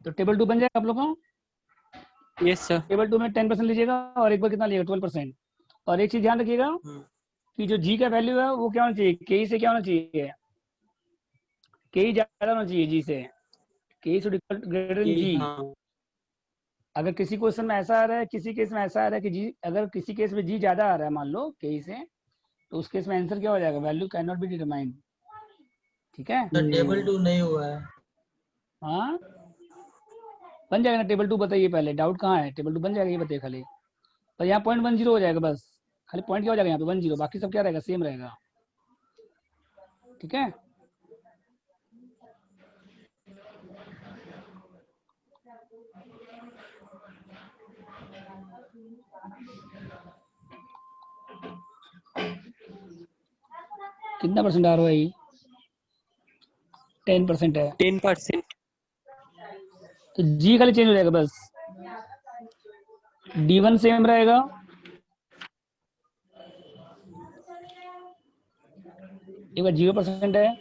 तो टेबल 2 बन जाएगा आप लोग का। Yes sir. टेबल 2 में 10% लीजिएगा, और एक बार कितना लीजिएगा? 12%। और एक चीज ध्यान रखिएगा कि जो G का वैल्यू है वो क्या होना चाहिए? KE से क्या होना चाहिए? KE ज्यादा होना चाहिए G से। KE should equal greater than G। हाँ अगर किसी क्वेश्चन में ऐसा आ रहा है, किसी केस में ऐसा आ रहा है कि G, अगर किसी केस में G ज्यादा आ रहा है मान लो KE से, तो उस केस में आंसर क्या हो जाएगा? Value can not be determined. ठीक है, सर टेबल 2 नहीं हुआ है। हाँ बन जाएगा ना टेबल 2? बताइए पहले, डाउट कहाँ है? टेबल 2 बन जाएगा, ये बताइए खाली। पर यहाँ 0.10 हो जाएगा बस, खाली पॉइंट क्या हो जाएगा यहाँ पे? 10, बाकी सब क्या रहेगा? सेम रहेगा। ठीक है, कितना परसेंट ROI? 10% है, 10%। तो G खाली चेंज हो जाएगा बस। D1 सेम रहेगा, एक बार 0% है,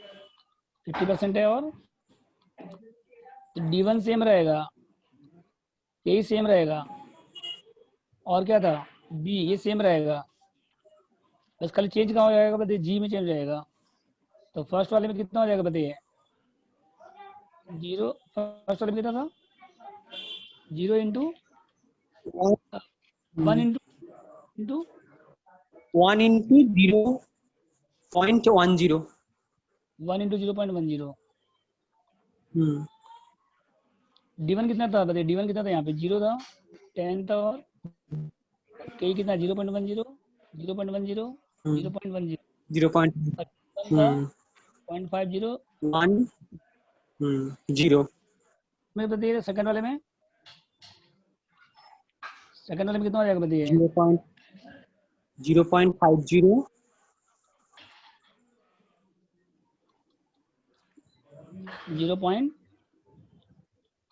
50% है, और तो D1 सेम रहेगा, यही सेम रहेगा, और क्या था? B ये सेम रहेगा, बस खाली चेंज कहाँ हो जाएगा बताइए? G में चेंज हो जाएगा। तो फर्स्ट वाले में कितना हो जाएगा बताइए? 0, फर्स्ट वाले में कितना था? 0 into 1 into 1 into 0.10। 1 into 0.10। D1 कितना था बताइए? D1 कितना था यहाँ पे? 0 था, 10 था, और K कितना? 0.10, 0.10, 0.10, 0.50 0 में बताइए। सेकंड वाले में कितना हो जाएगा बताइए? 0.50 0.50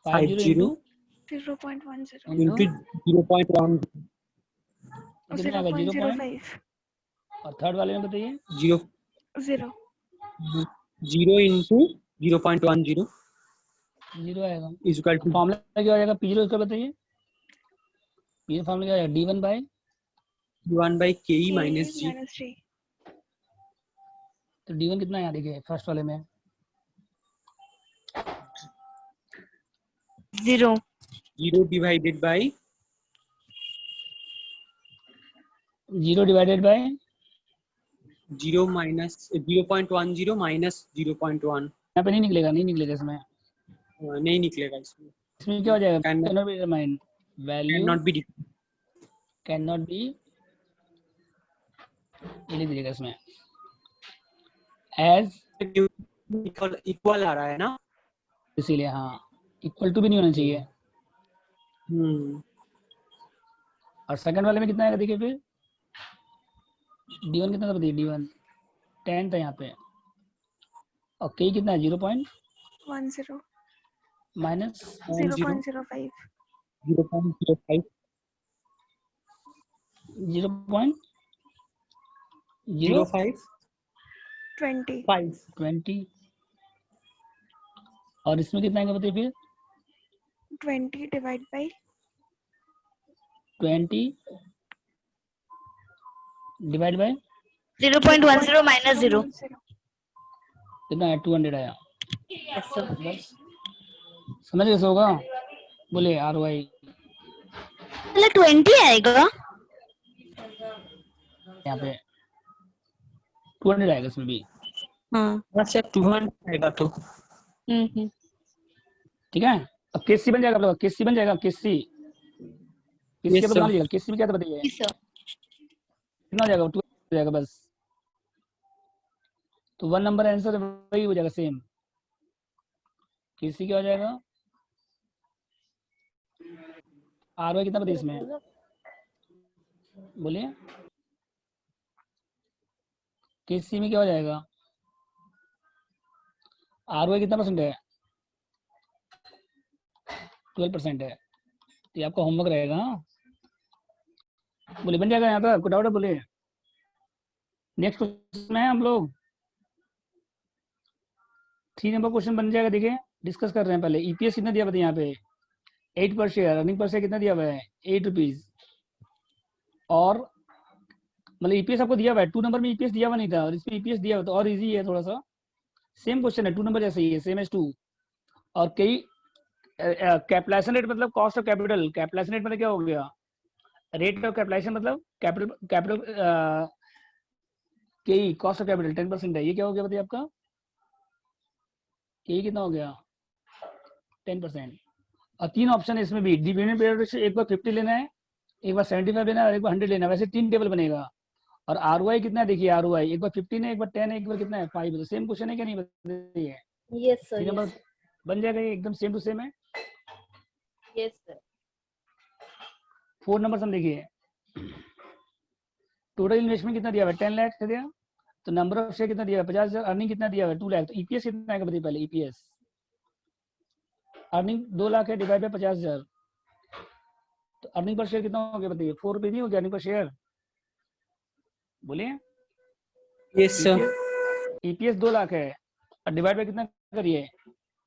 50 इंटू 0.10 into 0.1 कितना आएगा 0. और थर्ड वाले में बताइए 0 0 0 into 0.10 जीरो आएगा. is equal to फॉर्मूला क्या हो जाएगा P0 इसका बताइए. P0 फॉर्मूला क्या आएगा D1 bye 1 by KE minus G. तो D1 कितना है यहाँ देखिए फर्स्ट वाले में 0 0 divided by 0 divided by 0 minus 0.10 minus 0.1 यहाँ पे नहीं निकलेगा इसमें. नहीं निकलेगा इसमें. इसमें क्या हो जाएगा Can- cannot be determined value cannot be cannot be ये लिख दीजिएगा इसमें as इक्वल आ रहा है ना. इसीलिए हाँ इक्वल टू भी नहीं होना चाहिए. और सेकंड वाले में कितना आएगा देखिए फिर D1 कितना था बताइए D1 10 था यहाँ पे और K कितना है 0.10 माइनस 0.05 0.05 5 20 और इसमें कितना आएगा बताइए फिर 20 divide by 20 divide by 0.10 minus 0 कितना है 200 आया. यस सर बस समझ कैसे होगा बोले ROI मतलब 20 आएगा यहाँ पे 200 आएगा इसमें भी. हाँ अच्छा 200 आएगा तो ठीक है. अब केसी बन जाएगा आप लोग केसी बन जाएगा केसी Yes, का sir. बना लीजिएगा केसी में क्या था बताइए कितना हो जाएगा 2 हो जाएगा बस. तो 1 नंबर आंसर वही हो जाएगा सेम. केसी क्या हो जाएगा ROI कितना बताइए इसमें बोलिए केसी में क्या हो जाएगा ROI कितना % है 12% है. तो ये आपका होमवर्क रहेगा. हाँ बोले बन जाएगा यहाँ तक कोई डाउट है बोले. नेक्स्ट क्वेश्चन है हम लोग 3 नंबर क्वेश्चन बन जाएगा. देखिए डिस्कस कर रहे हैं पहले EPS कितना दिया बताइए यहाँ पे 8 पर शेयर अर्निंग पर शेयर कितना दिया हुआ है 8 रुपीज. और मतलब EPS आपको दिया हुआ है 2 नंबर में EPS दिया हुआ नहीं था और इसमें EPS दिया हुआ तो और इजी है थोड़ा सा. सेम क्वेश्चन है 2 नंबर जैसे ही है सेम एज 2 और कई कैपिटलाइजेशन रेट मतलब cost of capital. Capitalisation rate मतलब क्या हो गया रेट ऑफ कैपिटलाइजेशन मतलब कैपिटल कई कॉस्ट ऑफ कैपिटल 10% है. ये क्या हो गया बताइए आपका कई कितना हो गया 10%. और 3 ऑप्शन है इसमें भी डिविडेंड पे रेशियो एक बार 50 लेना है एक बार 75 लेना है और एक बार 100 लेना है. वैसे 3 टेबल बनेगा. और ROI कितना है देखिए ROI एक बार 15 है एक बार 10 है एक बार कितना है 5 है. सेम क्वेश्चन है क्या नहीं बताइए. यस सर 3 नंबर बन जाएगा ये एकदम सेम टू सेम है. यस सर 4 नंबर हम देखिए टोटल इन्वेस्टमेंट कितना दिया हुआ है 10 लाख दिया. तो नंबर ऑफ शेयर कितना दिया हुआ है 50,000. अर्निंग कितना दिया हुआ है 2 लाख. तो EPS कितना आएगा बताइए पहले EPS अर्निंग 2 लाख है डिवाइड बाय 50,000 तो अर्निंग पर शेयर कितना हो गया बताइए 4 रुपये नहीं हो गया अर्निंग पर शेयर बोलिए. Yes, sir. EPS 2 लाख है और डिवाइड बाय कितना करिए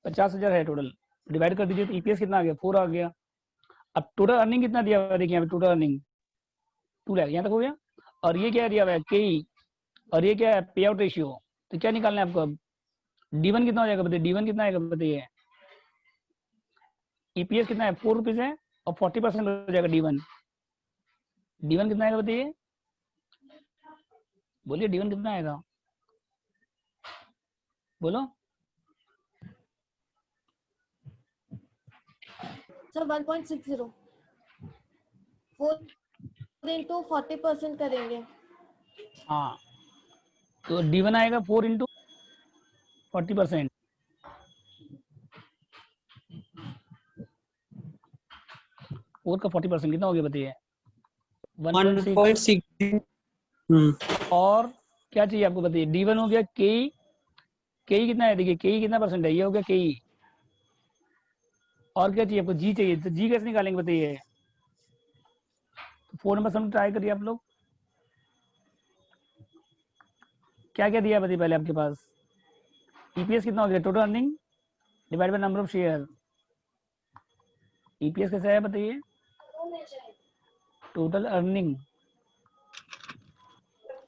50,000 है टोटल डिवाइड कर दीजिए तो EPS कितना आ गया 4 आ गया. अब टोटल अर्निंग कितना दिया हुआ है देखिए यहाँ पे टोटल अर्निंग 2 लाख यहाँ तक हो गया. और ये क्या दिया हुआ है कई और ये क्या है पे आउट रेशियो. तो क्या निकालना है आपको अब D1 कितना हो जाएगा बताइए D1 कितना आएगा बताइए. EPS कितना है 4 रुपीज है और 40% हो जाएगा D1 कितना आएगा बताइए बोलिए D1 कितना आएगा बोलो. सर 1.60 4 into 40% करेंगे. हाँ तो D1 आएगा 4 into 40%. और का 40% कितना हो गया बताइए 1.6 1.6 और क्या चाहिए आपको बताइए, D1 हो गया, के कितना है, देखिए के कितना परसेंट है, ये हो गया के। और क्या चाहिए आपको, जी चाहिए, तो जी कैसे निकालेंगे बताइए। 4 नंबर सम ट्राई करिए आप लोग। क्या क्या दिया बताइए पहले आपके पास। ईपीएस कितना हो गया, total earning divide by number of share. EPS कैसे आया बताइए, टोटल अर्निंग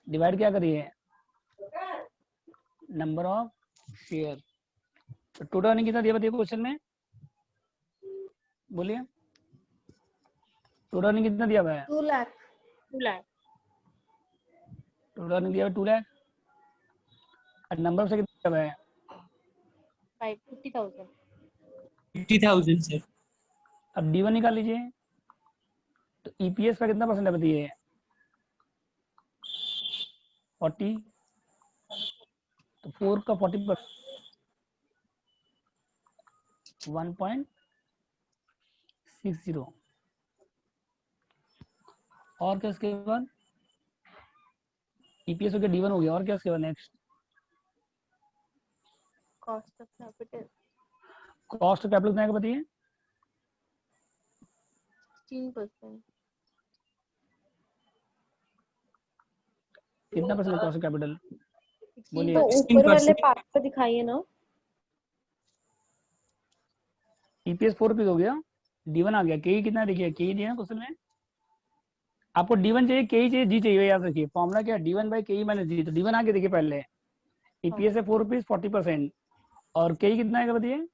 डिवाइड क्या करिए, नंबर ऑफ शेयर। तो टोटल अर्निंग कितना दिया बताइए क्वेश्चन में, बोलिए टोटल अर्निंग कितना दिया हुआ है। 2 लाख। 2 लाख। टोटल अर्निंग दिया हुआ है 2 लाख, और नंबर ऑफ शेयर कितना दिया हुआ है, 50,000। 50,000 सर। अब D1 निकाल लीजिए। तो ईपीएस का कितना परसेंट है बताइए, 40, तो 4 का 40%, 1.60। और क्या इसके बाद, ईपीएस हो गया, D1 हो गया, और क्या इसके बाद next, cost of capital cost of capital कितना है बताइए, 16%। कितना परसेंट कॉस्ट ऑफ कैपिटल, बोलिए। तो ऊपर वाले पार्ट पे दिखाइए ना। ईपीएस 4 रुपीज हो गया, D1 आ गया, के कितना देखिए, के दिया ना क्वेश्चन में, आपको D1 चाहिए, के चाहिए, जी चाहिए, याद रखिए फॉर्मूला क्या है, D1 बाई के माइनस जी। तो D1 आ गया देखिए पहले, ईपीएस है 4 रुपीज 40%, और के कितना है बताइए,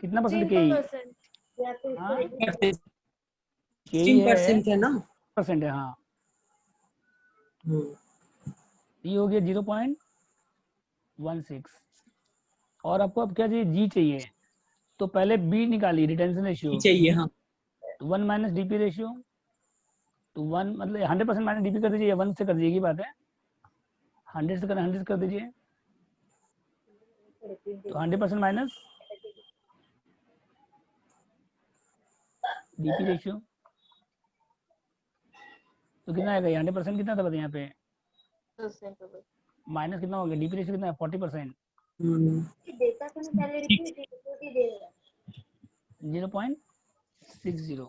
कितना परसेंट के, 16% या तो हाँ इसको के है 16% है ना। परसेंट है, हाँ ये हो गया 0.16। और आपको अब क्या चाहिए, जी चाहिए, तो पहले बी निकालिए, रिटेंशन रेशियो चाहिए हाँ। 1 माइनस डीपी रेशियो, तो 1 मतलब 100% माइनस डीपी कर दीजिए, 1 से कर दीजिए, की बात है 100 से 100 कर दीजिए, तो 100% माइनस डीपी रेशियो, तो कितना आएगा, 100% कितना था बताइए यहाँ पे, माइनस कितना हो गया, डीपी रेशियो कितना है 40%, देखा तो मैं पहले लिखी थी तो दे रहा 0.60।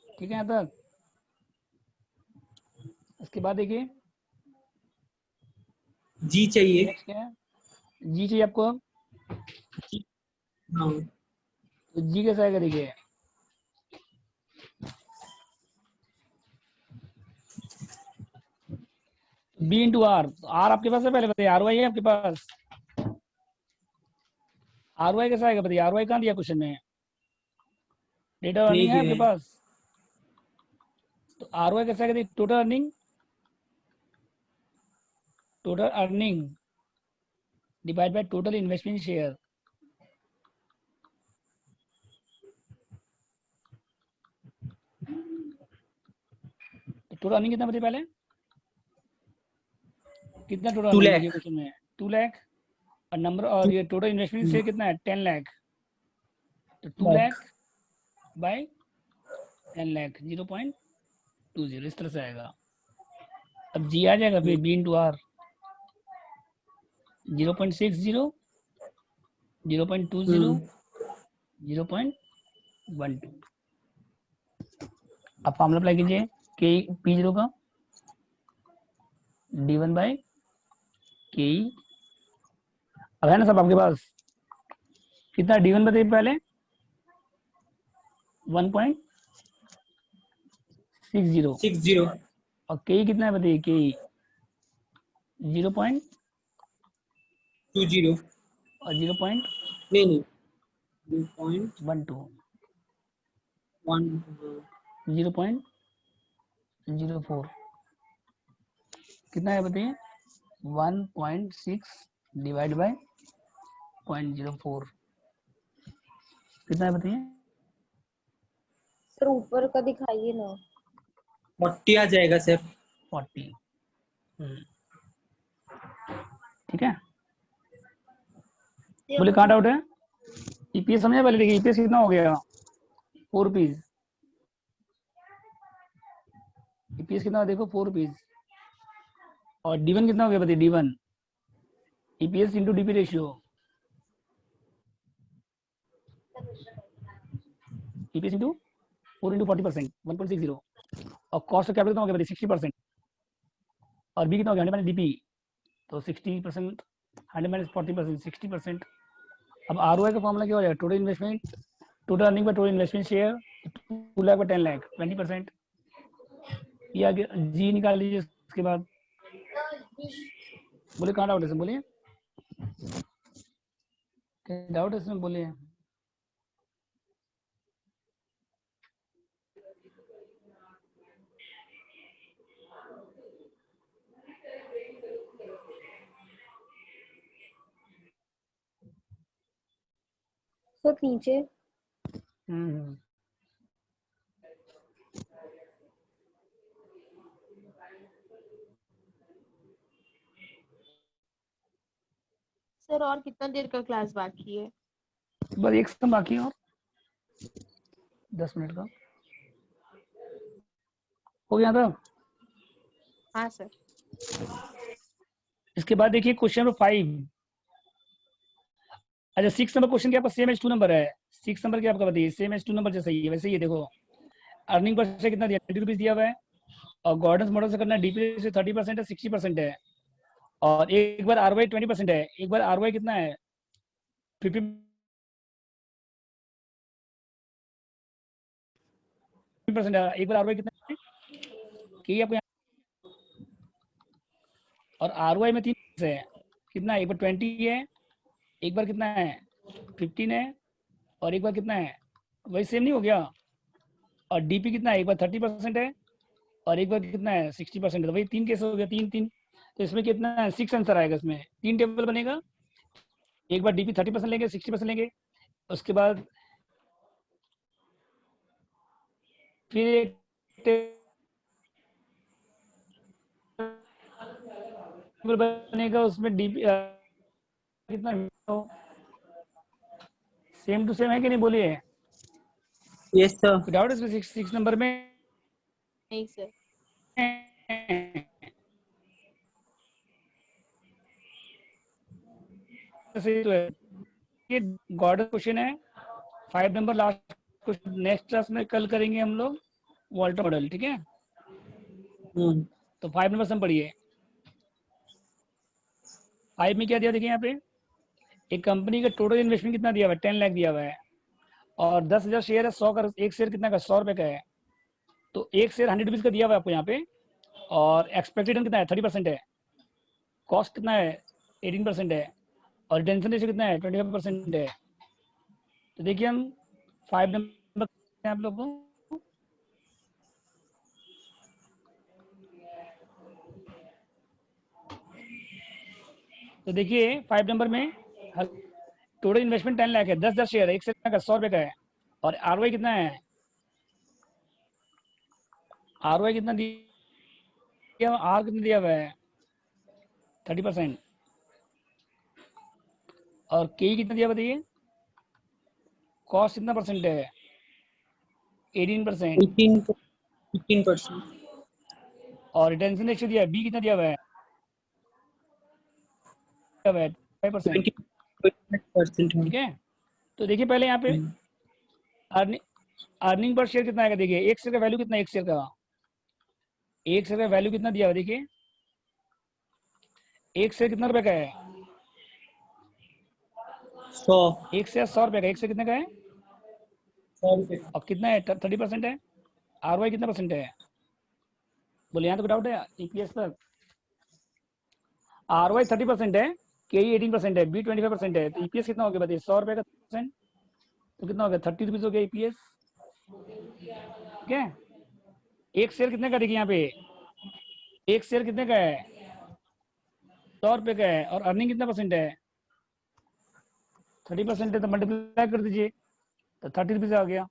ठीक है यहाँ तक। इसके बाद देखिए जी चाहिए। नेक्स्ट क्या है, जी चाहिए आपको, अब हाँ तो जी कैसा आएगा देखिए, बी इंटू आर। आर आपके पास है, पहले बताइए आर वाई है आपके पास, आर वाई कैसा आएगा बताइए, आर वाई कहाँ दिया क्वेश्चन में, डेटा अर्निंग है आपके पास, तो आर वाई कैसा आएगा, total earning, total earning divide by total investment share. तो टोटल अर्निंग कितना बताइए पहले, कितना टोटल 2 अर्निंग लाख। देखिए क्वेश्चन में, 2 लाख, और नंबर, और ये टोटल इन्वेस्टमेंट शेयर कितना है 10 लाख, तो 2 लाख बाय 10 लाख 0.20, इस तरह से आएगा। अब जी आ जाएगा फिर बी इंटू आर, 0.60, 0.20, 0.12। अब फॉर्मूला अप्लाई कीजिए, के P0 का D1 बाय के। अब है ना सब आपके पास, कितना D1 बताइए पहले, 1.60, और के कितना है बताइए, के 0.20 और 0.12, 0.04, कितना है बताइए, 1.6 डिवाइड बाय 0.04, कितना है बताइए, सर ऊपर का दिखाइए ना। 40 आ जाएगा सर। 40। ठीक है, बोले कहाँ डाउट है, ईपीएस समझे पहले, देखिए ईपीएस कितना हो गया 4 रुपीज, ईपीएस कितना होगा देखो 4 रुपीज। और D1 कितना हो गया बताइए, D1 EPS into DP ratio, EPS into 4 into 40% 1.60। और कॉस्ट ऑफ कैपिटल कितना हो गया बताइए 60%। और बी कितना हो गया 100 माइनस डीपी, तो 60%, 100 माइनस 40% 60%। अब आरओआई का फॉर्मूला क्या हो जाएगा, total investment, total earning by total investment share, 2 lakh by 10 lakh 20%। या जी निकाल लीजिए। उसके बाद बोले कहाँ डाउट है सर, बोलिए क्या डाउट है इसमें, बोलिए। सब नीचे। हम्म। सर और कितना देर का क्लास बाकी है? बस एक सम बाकी है और 10 मिनट का हो गया था। हाँ सर। इसके बाद देखिए क्वेश्चन नंबर 5। अच्छा 6 नंबर क्वेश्चन क्या आपका सेम एज 2 नंबर है। 6 नंबर क्या आपका बताइए, सेम एज 2 नंबर जैसा ही है वैसे ही है। देखो अर्निंग पर शेयर कितना दिया, 20 रुपीज दिया हुआ है। और गॉर्डन्स मॉडल से करना है, डीपी से 30% है 60% है। और एक बार आरवाई 20% है, एक बार आरवाई कितना है 50% है, एक बार आरवाई कितना है कि आपको यहाँ। और आरवाई में 3 है, कितना है, एक बार 20 है, एक बार कितना है 15 है, और एक बार कितना है, वही सेम नहीं हो गया। और डीपी कितना है, एक बार 30% है, और एक बार कितना है 60% है। तो वही 3 केस हो गया, 3 3। तो इसमें कितना है 6 आंसर आएगा। इसमें 3 टेबल बनेगा, एक बार डीपी 30% लेंगे 60% लेंगे, उसके बाद फिर एक टेबल बनेगा, उसमें डीपी कितना सेम टू सेम है कि नहीं, बोलिए। Yes sir. डाउट इसमें 6 नंबर में नहीं सर। तो है ये गॉर्डन क्वेश्चन है। 5 number last question next class में कल करेंगे हम लोग वॉल्टर मॉडल, ठीक है। तो 5 नंबर सम पढ़िए। 5 में क्या दिया देखिए यहाँ पे, एक कंपनी का टोटल इन्वेस्टमेंट कितना दिया हुआ है, 10 लाख दिया हुआ है। और 10,000 शेयर है, 100 का एक शेयर कितना का 100 रुपए का है। तो एक शेयर 100 रुपीज का दिया हुआ है आपको यहाँ पे। और एक्सपेक्टेड कितना है 30% है, कॉस्ट कितना है 18% है, और रिटेंशन रेशियो कितना है 25% है। तो देखिए हम 5 नंबर आप लोग को, तो देखिए 5 नंबर में टोटल इन्वेस्टमेंट 10 लाख है, 10,000 शेयर है, एक शेयर का 100 रुपए का है। और आरओआई कितना है, आरओआई कितना दिया, आर कितना दिया हुआ है 30%। और के कितना दिया बताइए, कॉस्ट कितना परसेंट है 18%। 15%। और रिटेंशन रेशियो दिया है, बी कितना दिया हुआ है 5%, 20% ठीक है। तो देखिए पहले यहाँ पे अर्निंग पर शेयर कितना आएगा, देखिए एक शेयर का वैल्यू कितना है, एक शेयर का वैल्यू कितना दिया हुआ देखिए, एक शेयर कितना रुपए का है 100 एक शेयर 100 रुपए का, एक शेयर कितने का है, 100 रुपए। और कितना है 30% है। आरवाई कितना परसेंट है, बोले यहाँ तो डाउट है ईपीएस तक। आरवाई 30% है, के 18% है, बी 25% है। तो ईपीएस कितना हो गया बताइए, 100 रुपए का परसेंट, तो कितना हो गया 30 रुपीज हो गया ईपीएस, ठीक है। एक शेयर कितने का देखिए यहाँ पे, एक शेयर कितने का है 100 रुपए का है, और अर्निंग कितना परसेंट है 30% है, तो मल्टीप्लाई कर दीजिए तो 30 रुपीज आ गया।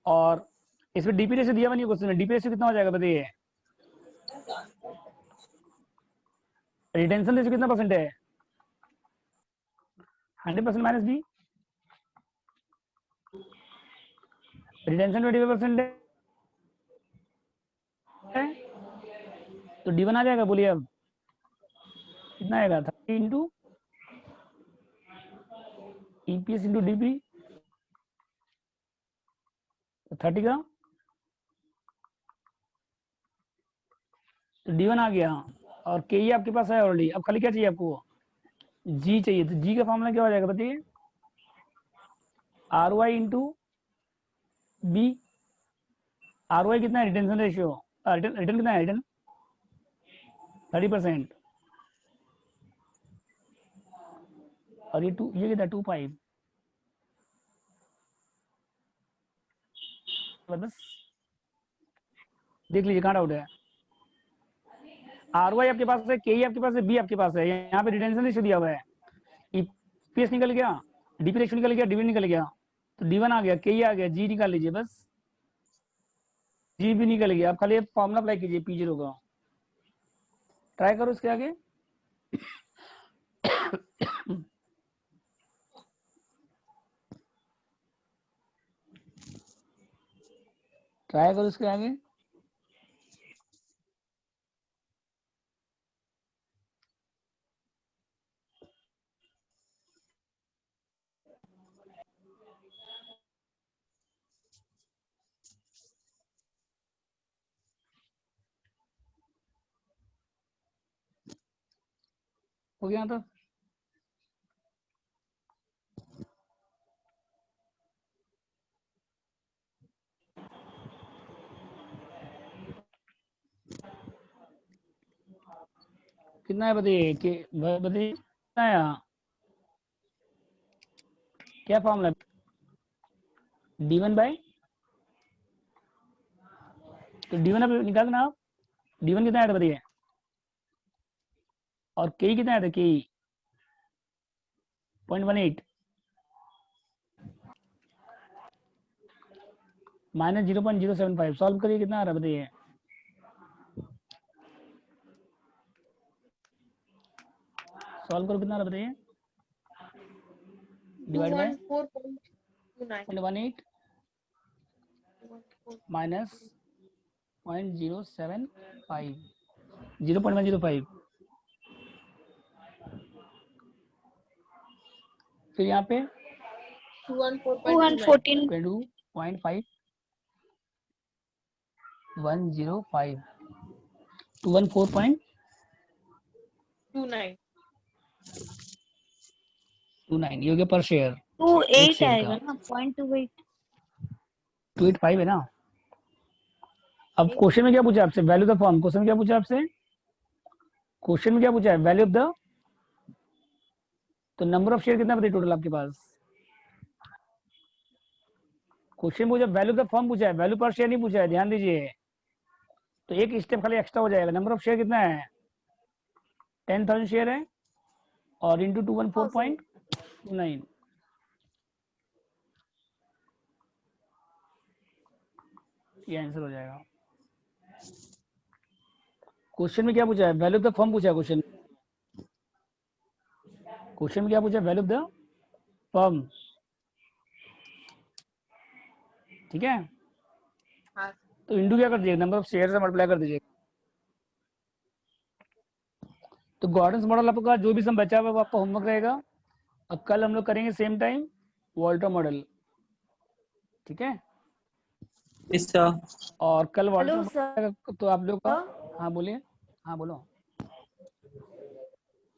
और इसमें डीपी रेशियो दिया हुआ नहीं क्वेश्चन में, डीपी रेशियो कितना हो जाएगा बताइए, रिटेंशन रेशियो कितना परसेंट है 100% माइनस बी, रिटेंशन 25% है, तो D1 आ जाएगा, बोलिए अब कितना आएगा, 30 इंटू EPS इंटू DP, तो 30 का, तो D1 आ गया और KE आपके पास है ऑलरेडी। अब खाली क्या चाहिए आपको, G चाहिए। तो G का फॉर्मूला क्या हो जाएगा बताइए, RY इंटू B। RY कितना है, रिटेंशन रेशियो, रिटर्न कितना है, रिटर्न 30%, और ये कितना 2.5, बस देख लीजिए कहाँ डाउट है। RY आपके पास है, KE आपके पास है, B आपके पास है, यहाँ पे रिटेंशन रेशियो दिया हुआ है, EPS निकल गया, DP रेशियो निकल गया, डिविडेंड निकल गया, तो D1 आ गया, KE आ गया, G निकाल लीजिए बस, G भी निकल गया। अब खाली फॉर्मूला अप्लाई कीजिए P0 का, ट्राई करो इसके आगे। ट्राई करो इसके आगे। हो गया तो कितना है बताइए, बताइए कितना है, क्या फॉर्मूला, D1 बाई, तो D1 अब निकाल देना आप, D1 कितना आया था बताइए, और KE कितना आया था, KE 0.18 माइनस 0.075, सॉल्व करिए कितना आ रहा है बताइए, सॉल्व करो कितना आ रहा है बताइए, डिवाइड बाय 214.29 माइनस 0.075, 0.105, फिर यहाँ पे 214.29 2.5 105 214.29, 29 ये हो गया पर शेयर, 28 शेयर आएगा का ना, 0.28। 285 है ना। अब क्वेश्चन में क्या पूछा आपसे, वैल्यू द फॉर्म, क्वेश्चन में क्या पूछा आपसे, क्वेश्चन में क्या पूछा है, वैल्यू ऑफ द, तो नंबर ऑफ शेयर कितना बताइए टोटल आपके पास, क्वेश्चन पूछा वैल्यू द फॉर्म पूछा है, वैल्यू पर शेयर नहीं पूछा है, ध्यान दीजिए। तो एक स्टेप खाली एक्स्ट्रा हो जाएगा, नंबर ऑफ शेयर कितना है, 10,000 शेयर है, और इंटू 214.29, ये आंसर हो जाएगा। क्वेश्चन में क्या पूछा है, वैल्यू ऑफ द फर्म पूछा है, क्वेश्चन में क्या पूछा है, वैल्यू ऑफ द फर्म, ठीक है। हाँ। तो इंटू क्या कर दीजिए, नंबर ऑफ शेयर से मल्टीप्लाई कर दीजिए। तो गॉर्डन्स मॉडल आपका जो भी सम बचा हुआ है वो आपका होमवर्क रहेगा, अब कल हम लोग करेंगे सेम टाइम वॉल्टर मॉडल, ठीक है। Yes sir. और कल हेलो वॉल्टर सर, तो आप लोग का, हाँ बोलिए, हाँ बोलो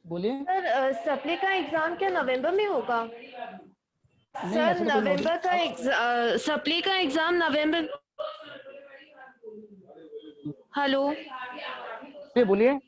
बोलिए। सर सप्ली का एग्जाम क्या नवंबर में होगा? नहीं, सर ऐसा तो कोई नवंबर का नोटिस, सप्ली का एग्जाम नवंबर। हेलो बोलिए